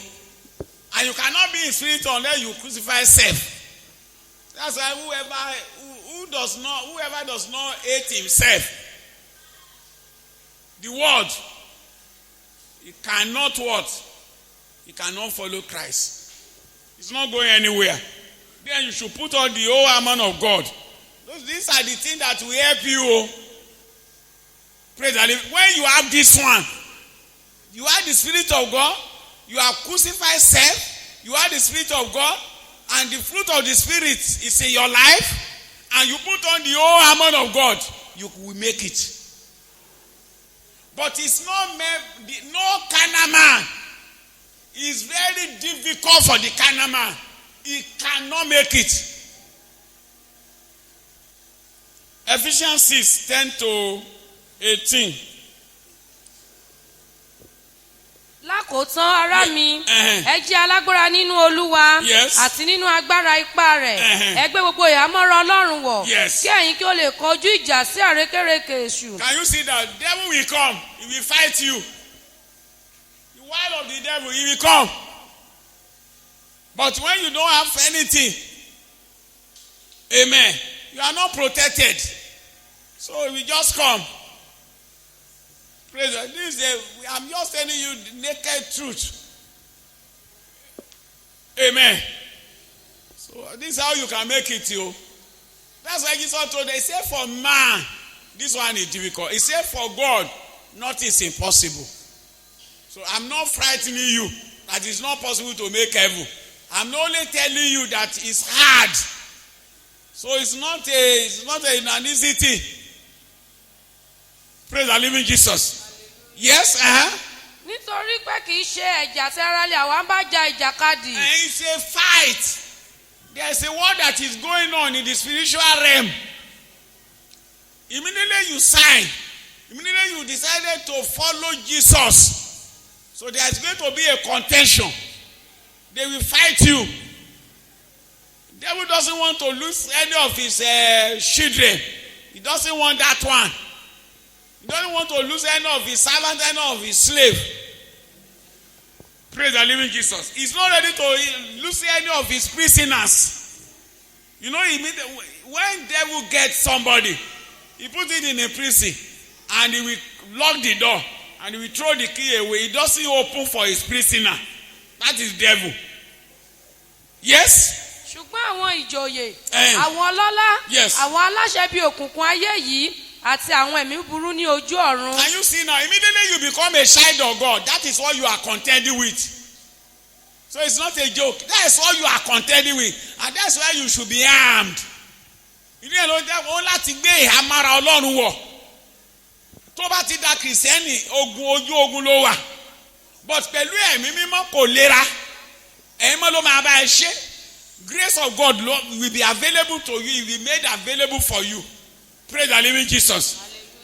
And you cannot be in spirit unless you crucify self. That's why whoever does not hate himself, the word, he cannot what? He cannot follow Christ. It's not going anywhere. Then you should put on the whole armor of God. These are the things that will help you. Praise the Lord. When you have this one, you have the Spirit of God. You have crucified self, you have the Spirit of God, and the fruit of the Spirit is in your life, and you put on the whole armor of God, you will make it. But it's not no carnal man. It's very difficult for the carnal man. He cannot make it. Ephesians 6:10-18. Lákòótán ará mi, ẹ jẹ́ alágbára nínú Olúwa àti nínú agbára ipá rẹ̀. Ẹ gbé gbogbo ìhámọ́ra Ọlọ́run wọ̀. Kí ẹ̀yin kí ó lè kojú ìjà sí àrékérekè èṣù. Can you see that? Devil will come. He will fight you. The wild of the devil, he will come. But when you don't have anything, amen, you are not protected. So he will just come. Praise God. I'm just telling you the naked truth. Amen. So this is how you can make it, you. That's why Jesus told them, he said for man, this one is difficult. He said for God, nothing is impossible. So I'm not frightening you that it's not possible to make heaven. I'm only telling you that it's hard. So it's not an easy thing. Praise the living Jesus. Yes, Nítorí pé kì í ṣe ẹ̀jà tí ara lè àwa ń bá ja ìjàkadì. It's a fight. There's a war that is going on in the spiritual realm. Immediately you sign. Immediately you decided to follow Jesus. So there's going to be a contention. They will fight you. The devil doesn't want to lose any of his children. He doesn't want that one. He doesn't want to lose any of his servants, any of his slaves. Praise the living Jesus. He's not ready to lose any of his prisoners. You know, when devil gets somebody, he puts it in a prison and he will lock the door and he will throw the key away. He doesn't open for his prisoner. That is devil. Yes? Ṣùgbọ́n àwọn ìjòyè, àwọn ọlọ́lá, àwọn aláṣẹ bíi òkùnkùn ayé yìí àti àwọn ẹ̀mí burú ní ojú ọ̀run. Can you see now? Immediately you become a child of God. That is what you are contending with. So it's not a joke. That is what you are contending with. And that's why you should be armed. You know, ó láti gbé ìhámọ́ra Ọlọ́run wọ̀. Tó bá ti da Kìrìsìtẹ́nì ojú ogun ló wà. But pẹ̀lú ẹ̀mí mímọ́ kò lera. Ẹ̀mí mímọ́ ló máa bá ẹ ṣe. Grace of God will be available to you. It will be made available for you. Praise the living Jesus.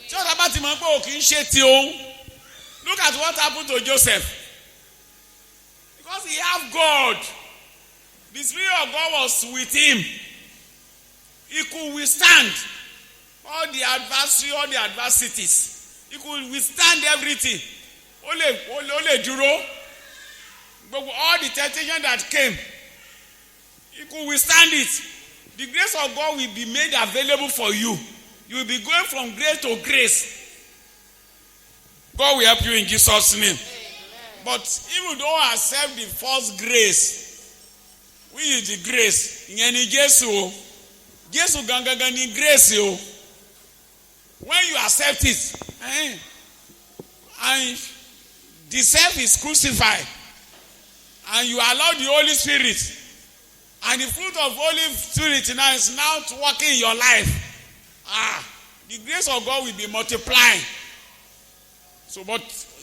So tí ọ̀tá bá ti mọ̀ pé o kì í ṣe ti òun. Look at what happened to Joseph. Because he have God. The Spirit of God was with him. He could withstand all the adversity, all the adversities. He could withstand everything. Ó lè dúró. All the temptation that came, he could withstand it. The grace of God will be made available for you. You will be going from grace to grace. God will help you in Jesus' name. Amen. But if you don't accept the first grace, which is the grace, ìyẹn ni Jésù. Jésù gangan ni grace o. When you accept it, and the self is crucified, and you allow the Holy Spirit, and the fruit of Holy Spirit now is now working in your life. The grace of God will be multiplying. So, but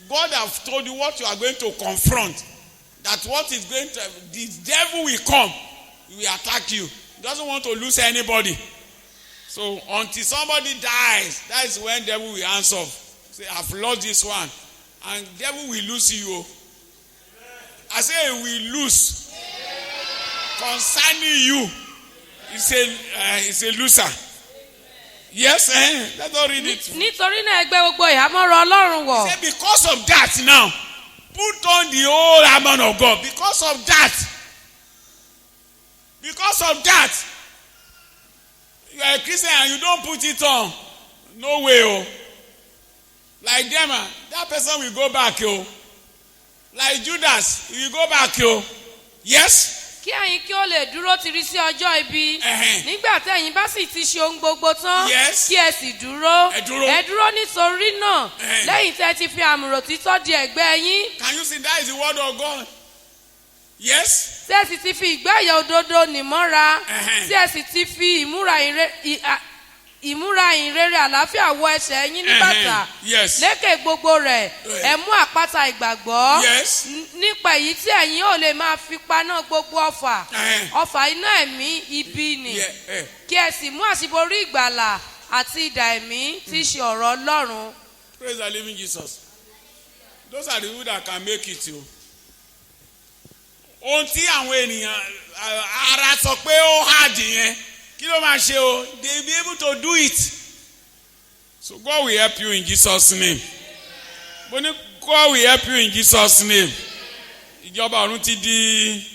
God have told you what you are going to confront. That what is going to, the devil will come, he will attack you. He doesn't want to lose anybody. So until somebody dies, that is when devil will answer. Say, I've lost this one. And devil will lose you. I say he will lose. Concerning you, it's a loser. Yes, let's all read it. Nítorí náà ẹgbẹ́ gbogbo ìhámọ́ra Ọlọ́run wọ̀. Say because of that now, put on the whole armor of God. Because of that, you are a Christian and you don't put it on. No way, oh. Like them, that person will go back, oh. Like Judas, he will go back, oh. Yes. Kí ẹ̀yin kí ó lè dúró tiri sí ọjọ́ ibi. Nígbà tẹ́yin bá sì ti ṣe ohun gbogbo tán. Kí ẹ sì dúró. Ẹ dúró nítorí náà. Lẹ́yìn tẹ́ ti fi àmùrò títọ́ di ẹ̀gbẹ́ yín. Can you see that is the word of God? Yes. Tí ẹ sì ti fi ìgbẹ́yẹ̀ òdodo nìmọ́ra. Tí ẹ sì ti fi ìmúra ìhìnrere àlàáfíà wọ ẹsẹ̀ yín ní bàtà. Lékè gbogbo rẹ̀ ẹ mú àpáta ìgbàgbọ́. Nípa èyí tí ẹ̀yin ò lè máa fi paná gbogbo ọfà iná ẹ̀mí ibi nì. Kí ẹ sì mú àṣíborí ìgbàlà àti idà ẹ̀mí tí í ṣe ọ̀rọ̀ Ọlọ́run. Praise the living Jesus. Those are the people that can make it o. Ohun tí àwọn ènìyàn ara sọ pé ó hard yẹn. Kí ló máa ṣe o? They will be able to do it. So God will help you in Jesus' name. God will help you in Jesus' name. Ìjọba ọ̀run ti di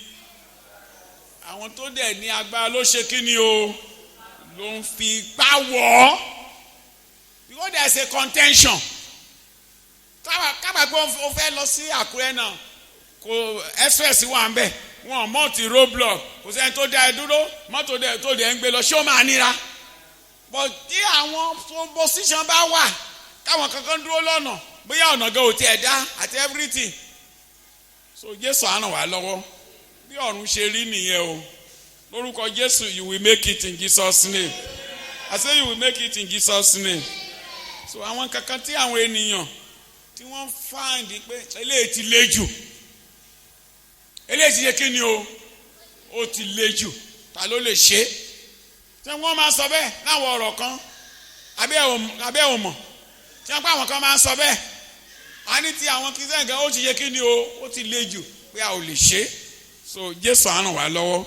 àwọn tó dẹ̀ ní agbára ló ṣe kí ni o? Ló ń fi ipá wọ̀. Because there is a contention. Kábàgbé o fẹ́ lọ sí Àkúrẹ́ náà. Kò express wà ń bẹ̀. Wọ́n mọ́tì roadblock kò sẹ́ni tó dá ẹ dúró mọ́tò tó dẹ̀ ń gbé lọ ṣé ó máa níra. But tí àwọn position bá wà káwọn kankan dúró lọ́nà bóyá ọ̀nà gan ò tiẹ̀ dá àti everything. So Jésù á ràn wá lọ́wọ́ bí ọ̀run ṣe rí nìyẹn o. Lórúkọ Jésù you will make it in Jesus' name. I say you will make it in Jesus' name. So àwọn kankan tí àwọn ènìyàn tí wọ́n find pé eléyìí ti le jù. Eléyìí ti yẹ kí ni o? Ó ti le jù. Ta ló lè ṣe? Ṣé wọ́n máa sọ bẹ́ẹ̀ láwọn ọ̀rọ̀ kan? Abẹ́ ò mọ̀. Ṣé wọ́n pa àwọn kan máa sọ bẹ́ẹ̀? A ní ti àwọn kìsẹ́ nǹkan ó ti yẹ kí ni o? Ó ti le jù pé a ò lè ṣe. So Jésù á ràn wá lọ́wọ́.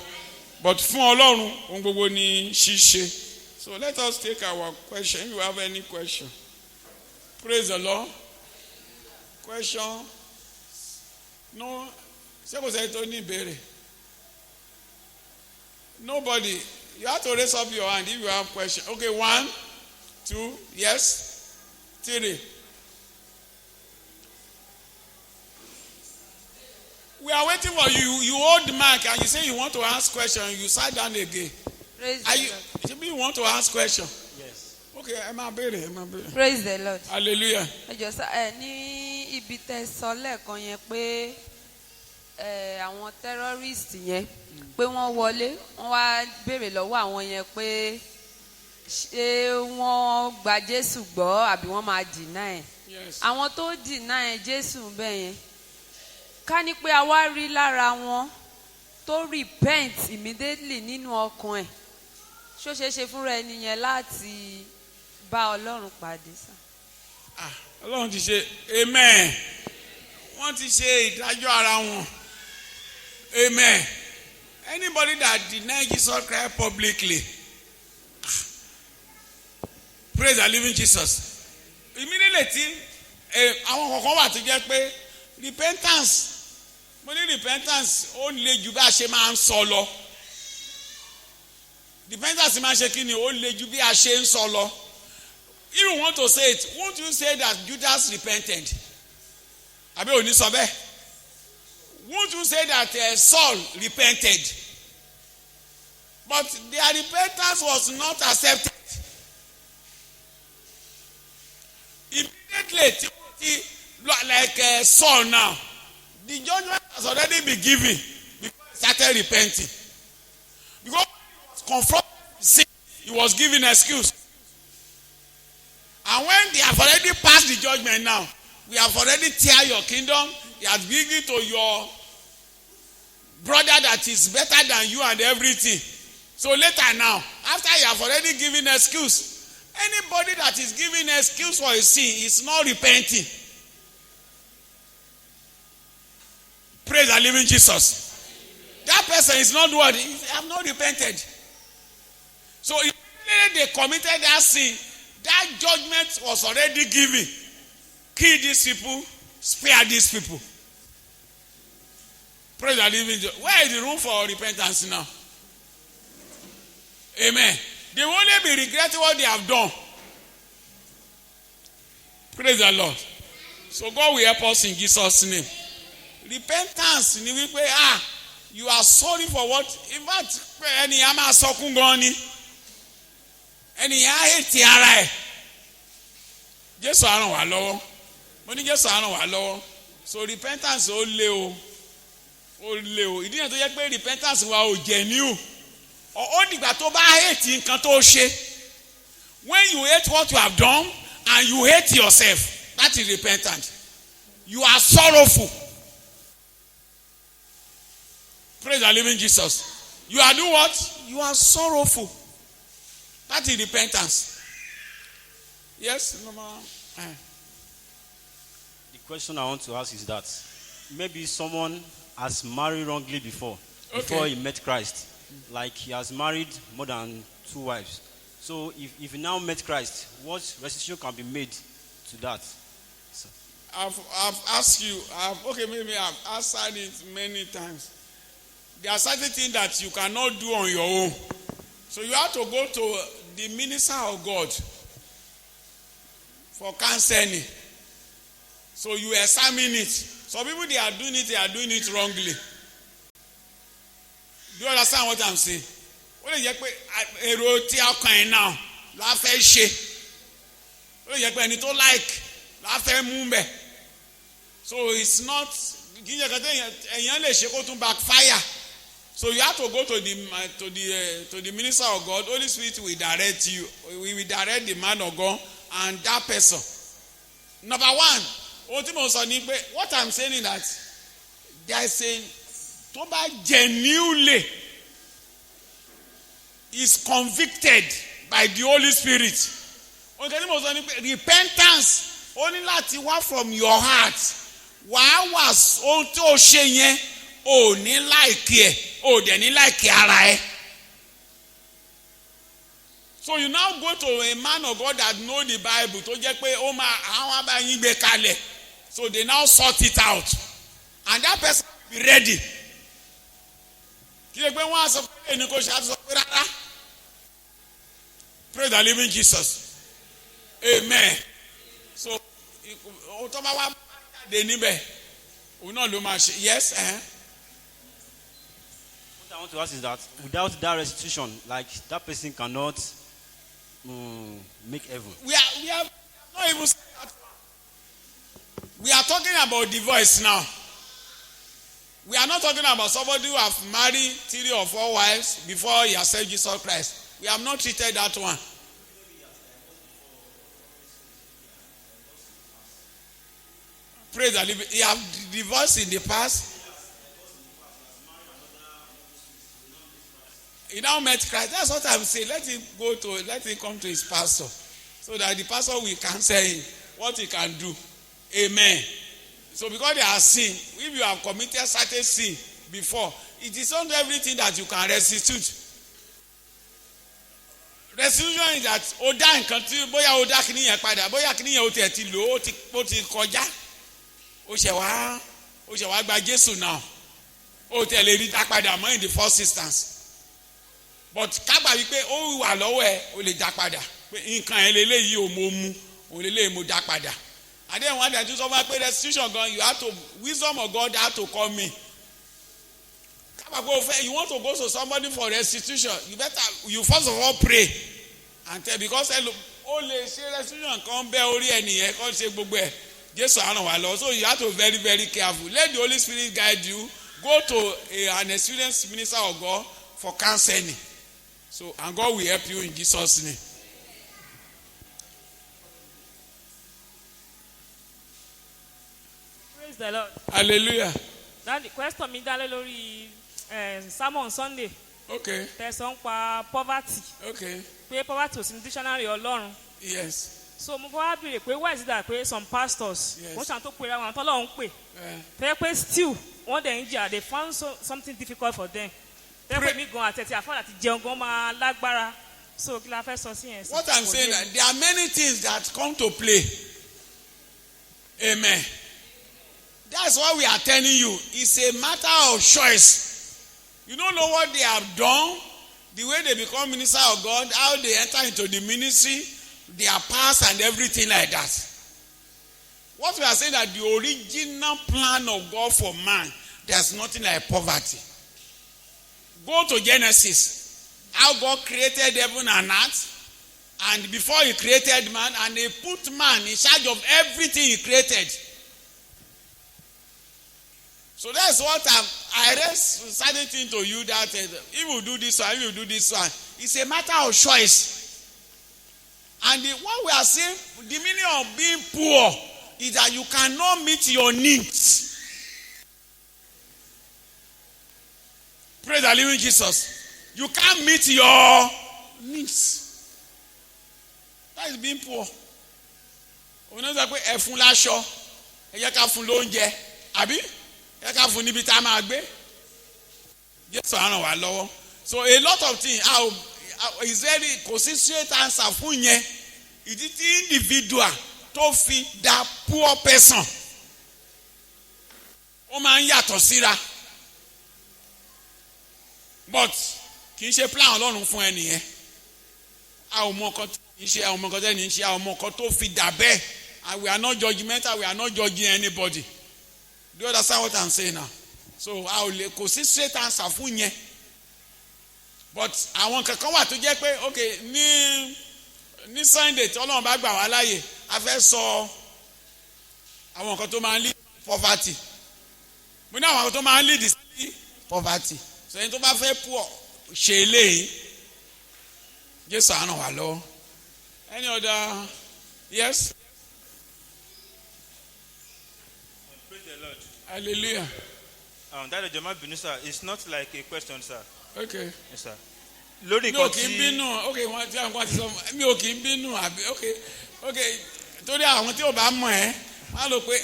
But fún Ọlọ́run ohun gbogbo ni ṣíṣe. So let us take our question. If you have any question. Praise the Lord. Question? No. Ṣé kò sẹ́ni tó ní ìbéèrè? Nobody. You have to raise up your hand if you have question. Okay, 1, 2, yes, 3. We are waiting for you. You hold the mic and you say you want to ask question. You sat down again. You want to ask question? Yes. Okay, ẹ máa béèrè. Praise the Lord. Hallelujah. Ẹ jọ̀ọ́ sá ní ibi tẹ́ sọ lẹ́ẹ̀kan yẹn pé àwọn terrorist yẹn pé wọ́n wọlé wọ́n wá béèrè lọ́wọ́ àwọn yẹn pé ṣé wọ́n gba Jésù gbọ́ àbí wọ́n máa deny. Àwọn tó deny Jésù bẹ́ẹ̀ yẹn ká ní pé a wá rí lára wọn tó repent immediately nínú ọkàn ẹ̀ ṣó ṣeé ṣe fúnra ẹni yẹn láti bá Ọlọ́run pàdé sá. Ọlọ́run ti ṣe amen. Wọ́n ti ṣe ìdájọ́ ara wọn. Amen. Anybody that deny Jesus Christ publicly, praise the living Jesus. Immediately tí àwọn kọ̀ọ̀kan wà tó jẹ́ pé repentance, mo ní repentance ó le jù bá a ṣe máa ń sọ lọ. Repentance máa ń ṣe kí ni ó le jù bí a ṣe ń sọ lọ. If you want to say it, won't you say that Judas repented? Àbí ò ní sọ bẹ́ẹ̀? Won't you say that Saul repented? But their repentance was not accepted. Immediately, like Saul now, the judgment has already been given before he started repenting. Because when he was confronted with sin, he was given an excuse. And when they have already passed the judgment now, we have already tear your kingdom, he has given it to your brother that is better than you and everything. So later now, after you have already given an excuse, anybody that is giving an excuse for a sin is not repenting. Praise the living Jesus. That person is not what? They have not repented. So if they committed that sin, that judgment was already given. Kill these people, spare these people. Praise the living Jesus. Where is the room for repentance now? Amen. They will only be regretting what they have done. Praise the Lord. So God will help us in Jesus' name. Repentance ni wípé you are sorry for what? In fact, ẹnìyàn máa sọkún gan ni. Ẹnìyàn hate ara ẹ̀. Jésù á ràn wá lọ́wọ́. Mo ní Jésù á ràn wá lọ́wọ́. So repentance ó lé o. Ó lé o. Ìdí yẹn tó yẹ pé repentance wa ò genuine. Ó dìgbà tó bá hate nǹkan tó ṣe. When you hate what you have done and you hate yourself, that is repentant. You are sorrowful. Praise the living Jesus. You are doing what? You are sorrowful. That is repentance. Yes, Mama. The question I want to ask is that maybe someone has married wrongly before he met Christ. Like he has married more than 2 wives. So if he now met Christ, what restitution can be made to that? So. I've asked you, maybe I've answered it many times. There are certain things that you cannot do on your own. So you have to go to the minister of God for counseling. So you examine it. Some people, they are doing it wrongly. Do you understand what I'm saying? Ó lè jẹ́ pé èrò tí a kàn ẹ́ náà la fẹ́ ṣe. Ó lè jẹ́ pé ẹni tó like la fẹ́ mú bẹ̀. So it's not kì í jẹ́ kẹ́tẹ́ èèyàn lè ṣe kó tún backfire. So you have to go to the minister of God. Holy Spirit will direct you. We will direct the man of God and that person. Number one, what I'm saying is that there is a tó bá genuinely is convicted by the Holy Spirit. Repentance only láti wá from your heart. Wàá wà ohun tó ṣe yẹn ò ní láìkí ẹ̀ ò dẹ̀ ní láìkí ara ẹ̀. So you now go to a man of God that know the Bible tó jẹ́ pé ó máa àwọn abáyín gbé kalẹ̀. So they now sort it out. And that person will be ready. Kí lè pé wọ́n á sọ pé ẹni kò ṣe àtúnṣe pé rárá. Praise the living Jesus. Amen. So tó bá wá dé níbẹ̀ òun náà ló máa ṣe. Yes. What I want to ask is that without that restitution, like that person cannot make heaven. We have not even said that. We are talking about divorce now. We are not talking about somebody who have married 3 or 4 wives before he accepted Jesus Christ. We have not treated that one. Praise the living. He have divorced in the past. He now met Christ. That's what I'm saying. Let him come to his pastor, so that the pastor will counsel him. what he can do. Amen. So because they are sin, if you have committed certain sin before, it is not everything that you can restitute. Restitution is that ó dá nǹkan tí bóyá ó dá kíní yẹn padà, bóyá kíní yẹn ó tiẹ̀ ti lò ó ti kọjá. Ó ṣẹ̀ wá gba Jésù náà. Ó tiẹ̀ lè rí dá padà mọ́ in the first instance. But kágbà wípé ó wà lọ́wọ́ ẹ̀ ó lè dá padà. Pé nǹkan ẹ̀ lélẹ́yìí ò mo mú, òun lélẹ́yìí mo dá padà. And then one day to someone pay restitution gun, you have to wisdom of God have to come in. You want to go to somebody for restitution, you first of all pray and tell because only say restitution come bear ori eniyan come say gbogbo e Jesu aran wa lo. So you have to very very careful. Let the Holy Spirit guide you. Go to an experienced minister of God for counseling. So and God will help you in Jesus' name. Praise the Lord. Hallelujah. That the question mi dale lórí sermon Sunday. Okay. Tẹ̀sán pa poverty. Okay. Pé poverty ò sí ní dictionary Ọlọ́run. Yes. So mo fọwọ́ béèrè pé why is it that pé some pastors wọ́n ṣàn tó pera wọn tọ́lọ́run pè. Tẹ́lẹ̀ pé still wọ́n dẹ̀ ń jà they found something difficult for them. Tẹ́lẹ̀ pé mi gan àtẹ̀tẹ̀ àfọ́dà ti jẹun gan máa lágbára. So kí la fẹ́ sọ sí yẹn. What I'm saying that there are many things that come to play. Amen. That's why we are telling you. It's a matter of choice. You don't know what they have done, the way they become minister of God, how they enter into the ministry, their past and everything like that. What we are saying that the original plan of God for man, there's nothing like poverty. Go to Genesis, how God created heaven and earth, and before he created man, and he put man in charge of everything he created. So that's what I read certain thing to you that if you do this one, if you do this one, it's a matter of choice. And what we are saying, the meaning of being poor is that you cannot meet your needs. Praise the living Jesus. You can't meet your needs. That is being poor. We know that ẹfun láṣọ, ẹ jẹ́ ká fún lóúnjẹ, àbí? Ẹ ká fún níbi tá a máa gbé. Jésù á ràn wá lọ́wọ́. So a lot of things is very kò sí straight answer fún yẹn. Ìdí tí individual tó fi that poor person ó máa ń yàtọ̀ síra. But kì í ṣe plan Ọlọ́run fún ẹnìyẹn. A ò mọ nǹkan tó ń ṣe, a ò mọ nǹkan tó ń ṣe, a ò mọ nǹkan tó fi dà bẹ́ẹ̀. And we are not judgmental, we are not judging anybody. Do you understand what I'm saying now? So a ò lè kò sí straight answer fún yẹn. But àwọn kankan wà tó jẹ́ pé okay ní Sunday tí Ọlọ́run bá gbà wá láàyè a fẹ́ sọ àwọn nǹkan tó máa ń lead poverty. Mo ní àwọn nǹkan tó máa ń lead sí poverty. So ẹni tó bá fẹ́ poor ṣe eléyìí Jésù á ràn wá lọ́wọ́. Any other? Yes? Praise the Lord. Hallelujah. That Jamal Binu, sir, it's not like a question, sir. Okay. Yes, sir. Lórí Mi ò nǹkan kì í tí bínú. Okay, wọ́n ti sọ mi ò kì í bínú àbí okay torí àwọn tí ò bá mọ̀ ẹ́ wọ́n á lò pé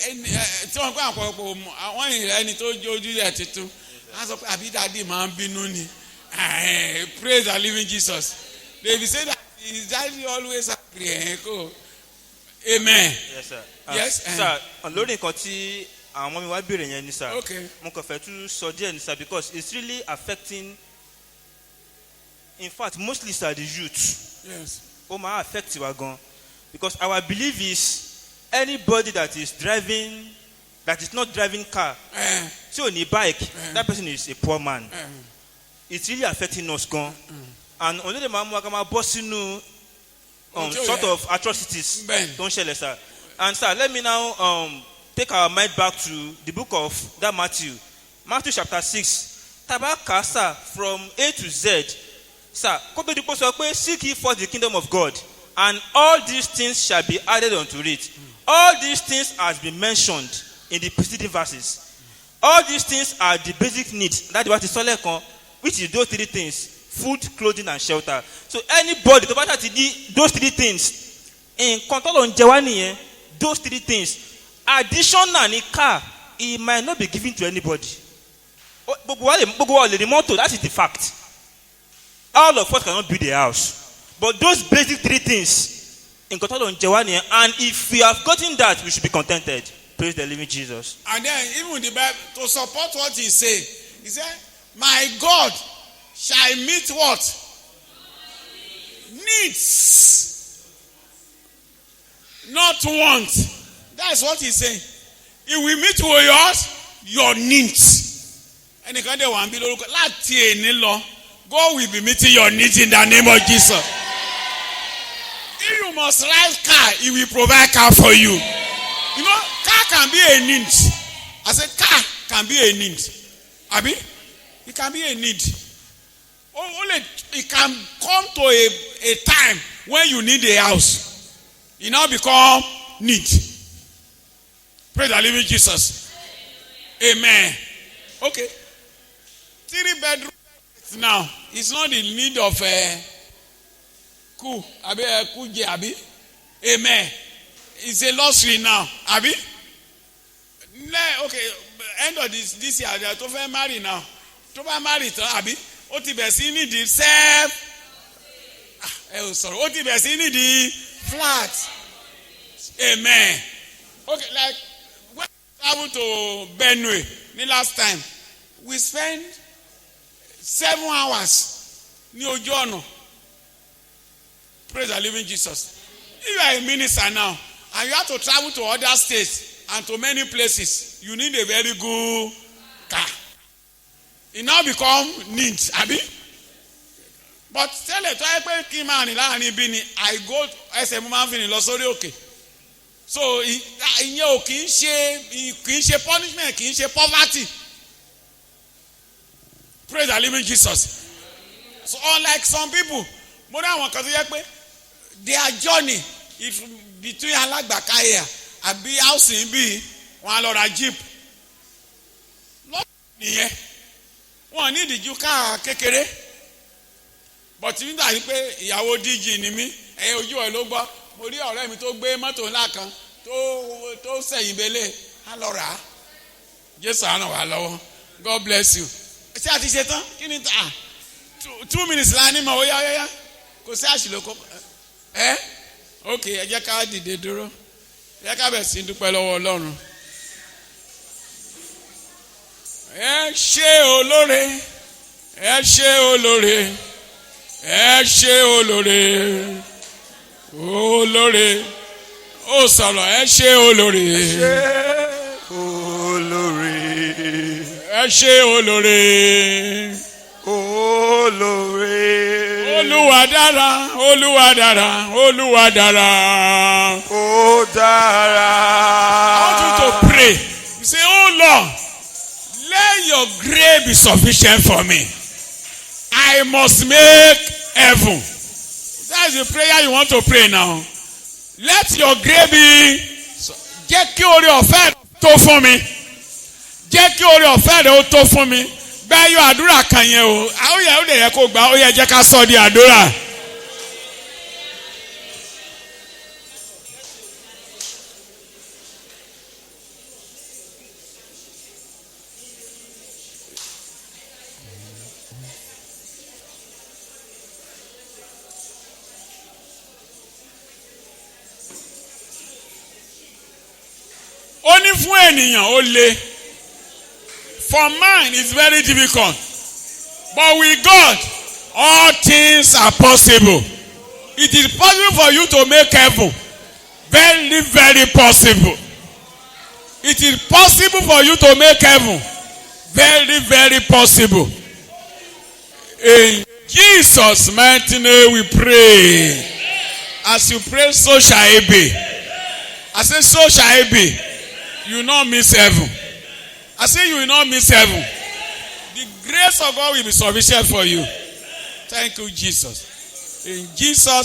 tí wọ́n pé àpọ̀lọpọ̀ mọ̀ àwọn ìrìn ẹni tó jójú rẹ̀ tuntun wọ́n á sọ pé àbí dàdí máa ń bínú ni. Praise the living Jesus. They be say that his daddy always angry. Amen. Yes, sir. Yes. Sir, lórí nǹkan tí àwọn ọmọ mi wá béèrè yẹn ni, sir. Okay. Mo kàn fẹ́ tún sọ díẹ̀ ni, sir, because it's really affecting, in fact, mostly, sir, the youth. Yes. Ó máa affect wa gan. Because our belief is anybody that is not driving car, tí ò ní bike, that person is a poor man. It's really affecting us gan. And only the man who bọ́ sínú sort of atrocities tó ń ṣẹlẹ̀, sir. And sir, let me now take our mind back to the book of that Matthew chapter 6. Tabaka, sir, from A to Z. Sir, kótó di pé sọ pé seek ye first the kingdom of God, and all these things shall be added unto it. All these things has been mentioned in the preceding verses. All these things are the basic needs. That's what is solid kan, which is those three things: food, clothing, and shelter. So anybody tó bá ṣàti di those three things, nǹkan tó lọ ń jẹ wá nìyẹn. those 3 things. Additional ní car, it might not be given to anybody. Gbogbo wa lè ní mọ́tò, that is the fact. All of us cannot build a house. But those basic 3 things, nǹkan tó lọ ń jẹ wá nìyẹn, and if we have gotten that, we should be contented. Praise the living Jesus. And then even the Bible, to support what he said, he said, my God shall meet what? Needs. Not want. That's what he's saying. He will meet your needs. Ẹnìkan dẹ̀ wà ń bí lórúkọ láti èní lọ, God will be meeting your needs in the name of Jesus. If you must ride car, he will provide car for you. You know, car can be a need. I said car can be a need. Abi? It can be a need. Only it can come to a time when you need a house. It now become need. Praise the living Jesus. Amen. Okay. 3 bedroom now. It's not in need of a abi. Amen. It's a luxury now. Abi? Okay. End of this year, they are to marry now. To marry, abi? Ó ti bẹ̀ sí ní the self. Sorry. Ó ti bẹ̀ sí ní the flat. Amen. Okay, like when we travel to Benue, the last time, we spent 7 hours ní ojú ọ̀nà. Praise the living Jesus. If you are a minister now, and you have to travel to other states and to many places, you need a very good car. It now become need, abi? But tẹ́lẹ̀ tó ẹ pé kí n máa rìn láàrin ibi ni I go ẹsẹ̀ mo máa ń fi rìn lọ sórí òkè. So ìyẹn ò kì í ṣe punishment, kì í ṣe poverty. Praise the living Jesus. So unlike some people, mo ní àwọn kan tó yẹ pé their journey is between Alagbaka àbí housing bíi wọn á lọ ra jeep. Lọ́wọ́ nìyẹn. Wọ́n ní ìdíjú káà kékeré. But nígbà yìí pé ìyàwó DG ni mí, ojú ẹ̀ ló gbọ́. Mo rí ọ̀rẹ́ mi tó gbé mọ́tò ńlá kan tó sẹ̀yìn belé. Á lọ rà á. Jésù á ràn wá lọ́wọ́. God bless you. Ṣé a ti ṣe tán? Kí ni ta? 2 minutes la ní mọ̀ ó yá. Kò sí àṣìlókò. Ok, ẹ jẹ́ ká dìde dúró. Ẹ jẹ́ ká bẹ̀ sí dúpẹ́ lọ́wọ́ Ọlọ́run. Ẹ ṣé olóore, ẹ ṣé olóore, ẹ ṣé olóore, olóore, ó sọ̀rọ̀ ẹ ṣé olóore, ẹ ṣé olóore, Olúwa dára, Olúwa dára, Olúwa dára, ó dára. I want you to pray. You say, oh Lord, let your grace be sufficient for me. I must make heaven. That's the prayer you want to pray now. Let your grace be. Jẹ́ kí oore ọ̀fẹ́ tó fún mi. Jẹ́ kí oore ọ̀fẹ́ rẹ̀ ó tó fún mi. Gbáyọ̀ àdúrà kan yẹn o. Ó lè yẹ kó gbà, ó yẹ jẹ́ ká sọ di àdúrà. Ó ní fún ènìyàn ó le. For man it's very difficult. But with God, all things are possible. It is possible for you to make heaven. Very, very possible. It is possible for you to make heaven. Very, very possible. In Jesus' mighty name we pray. As you pray, so shall it be. I say, so shall it be. You will not miss heaven. I say you will not miss heaven. The grace of God will be sufficient for you. Thank you, Jesus. In Jesus'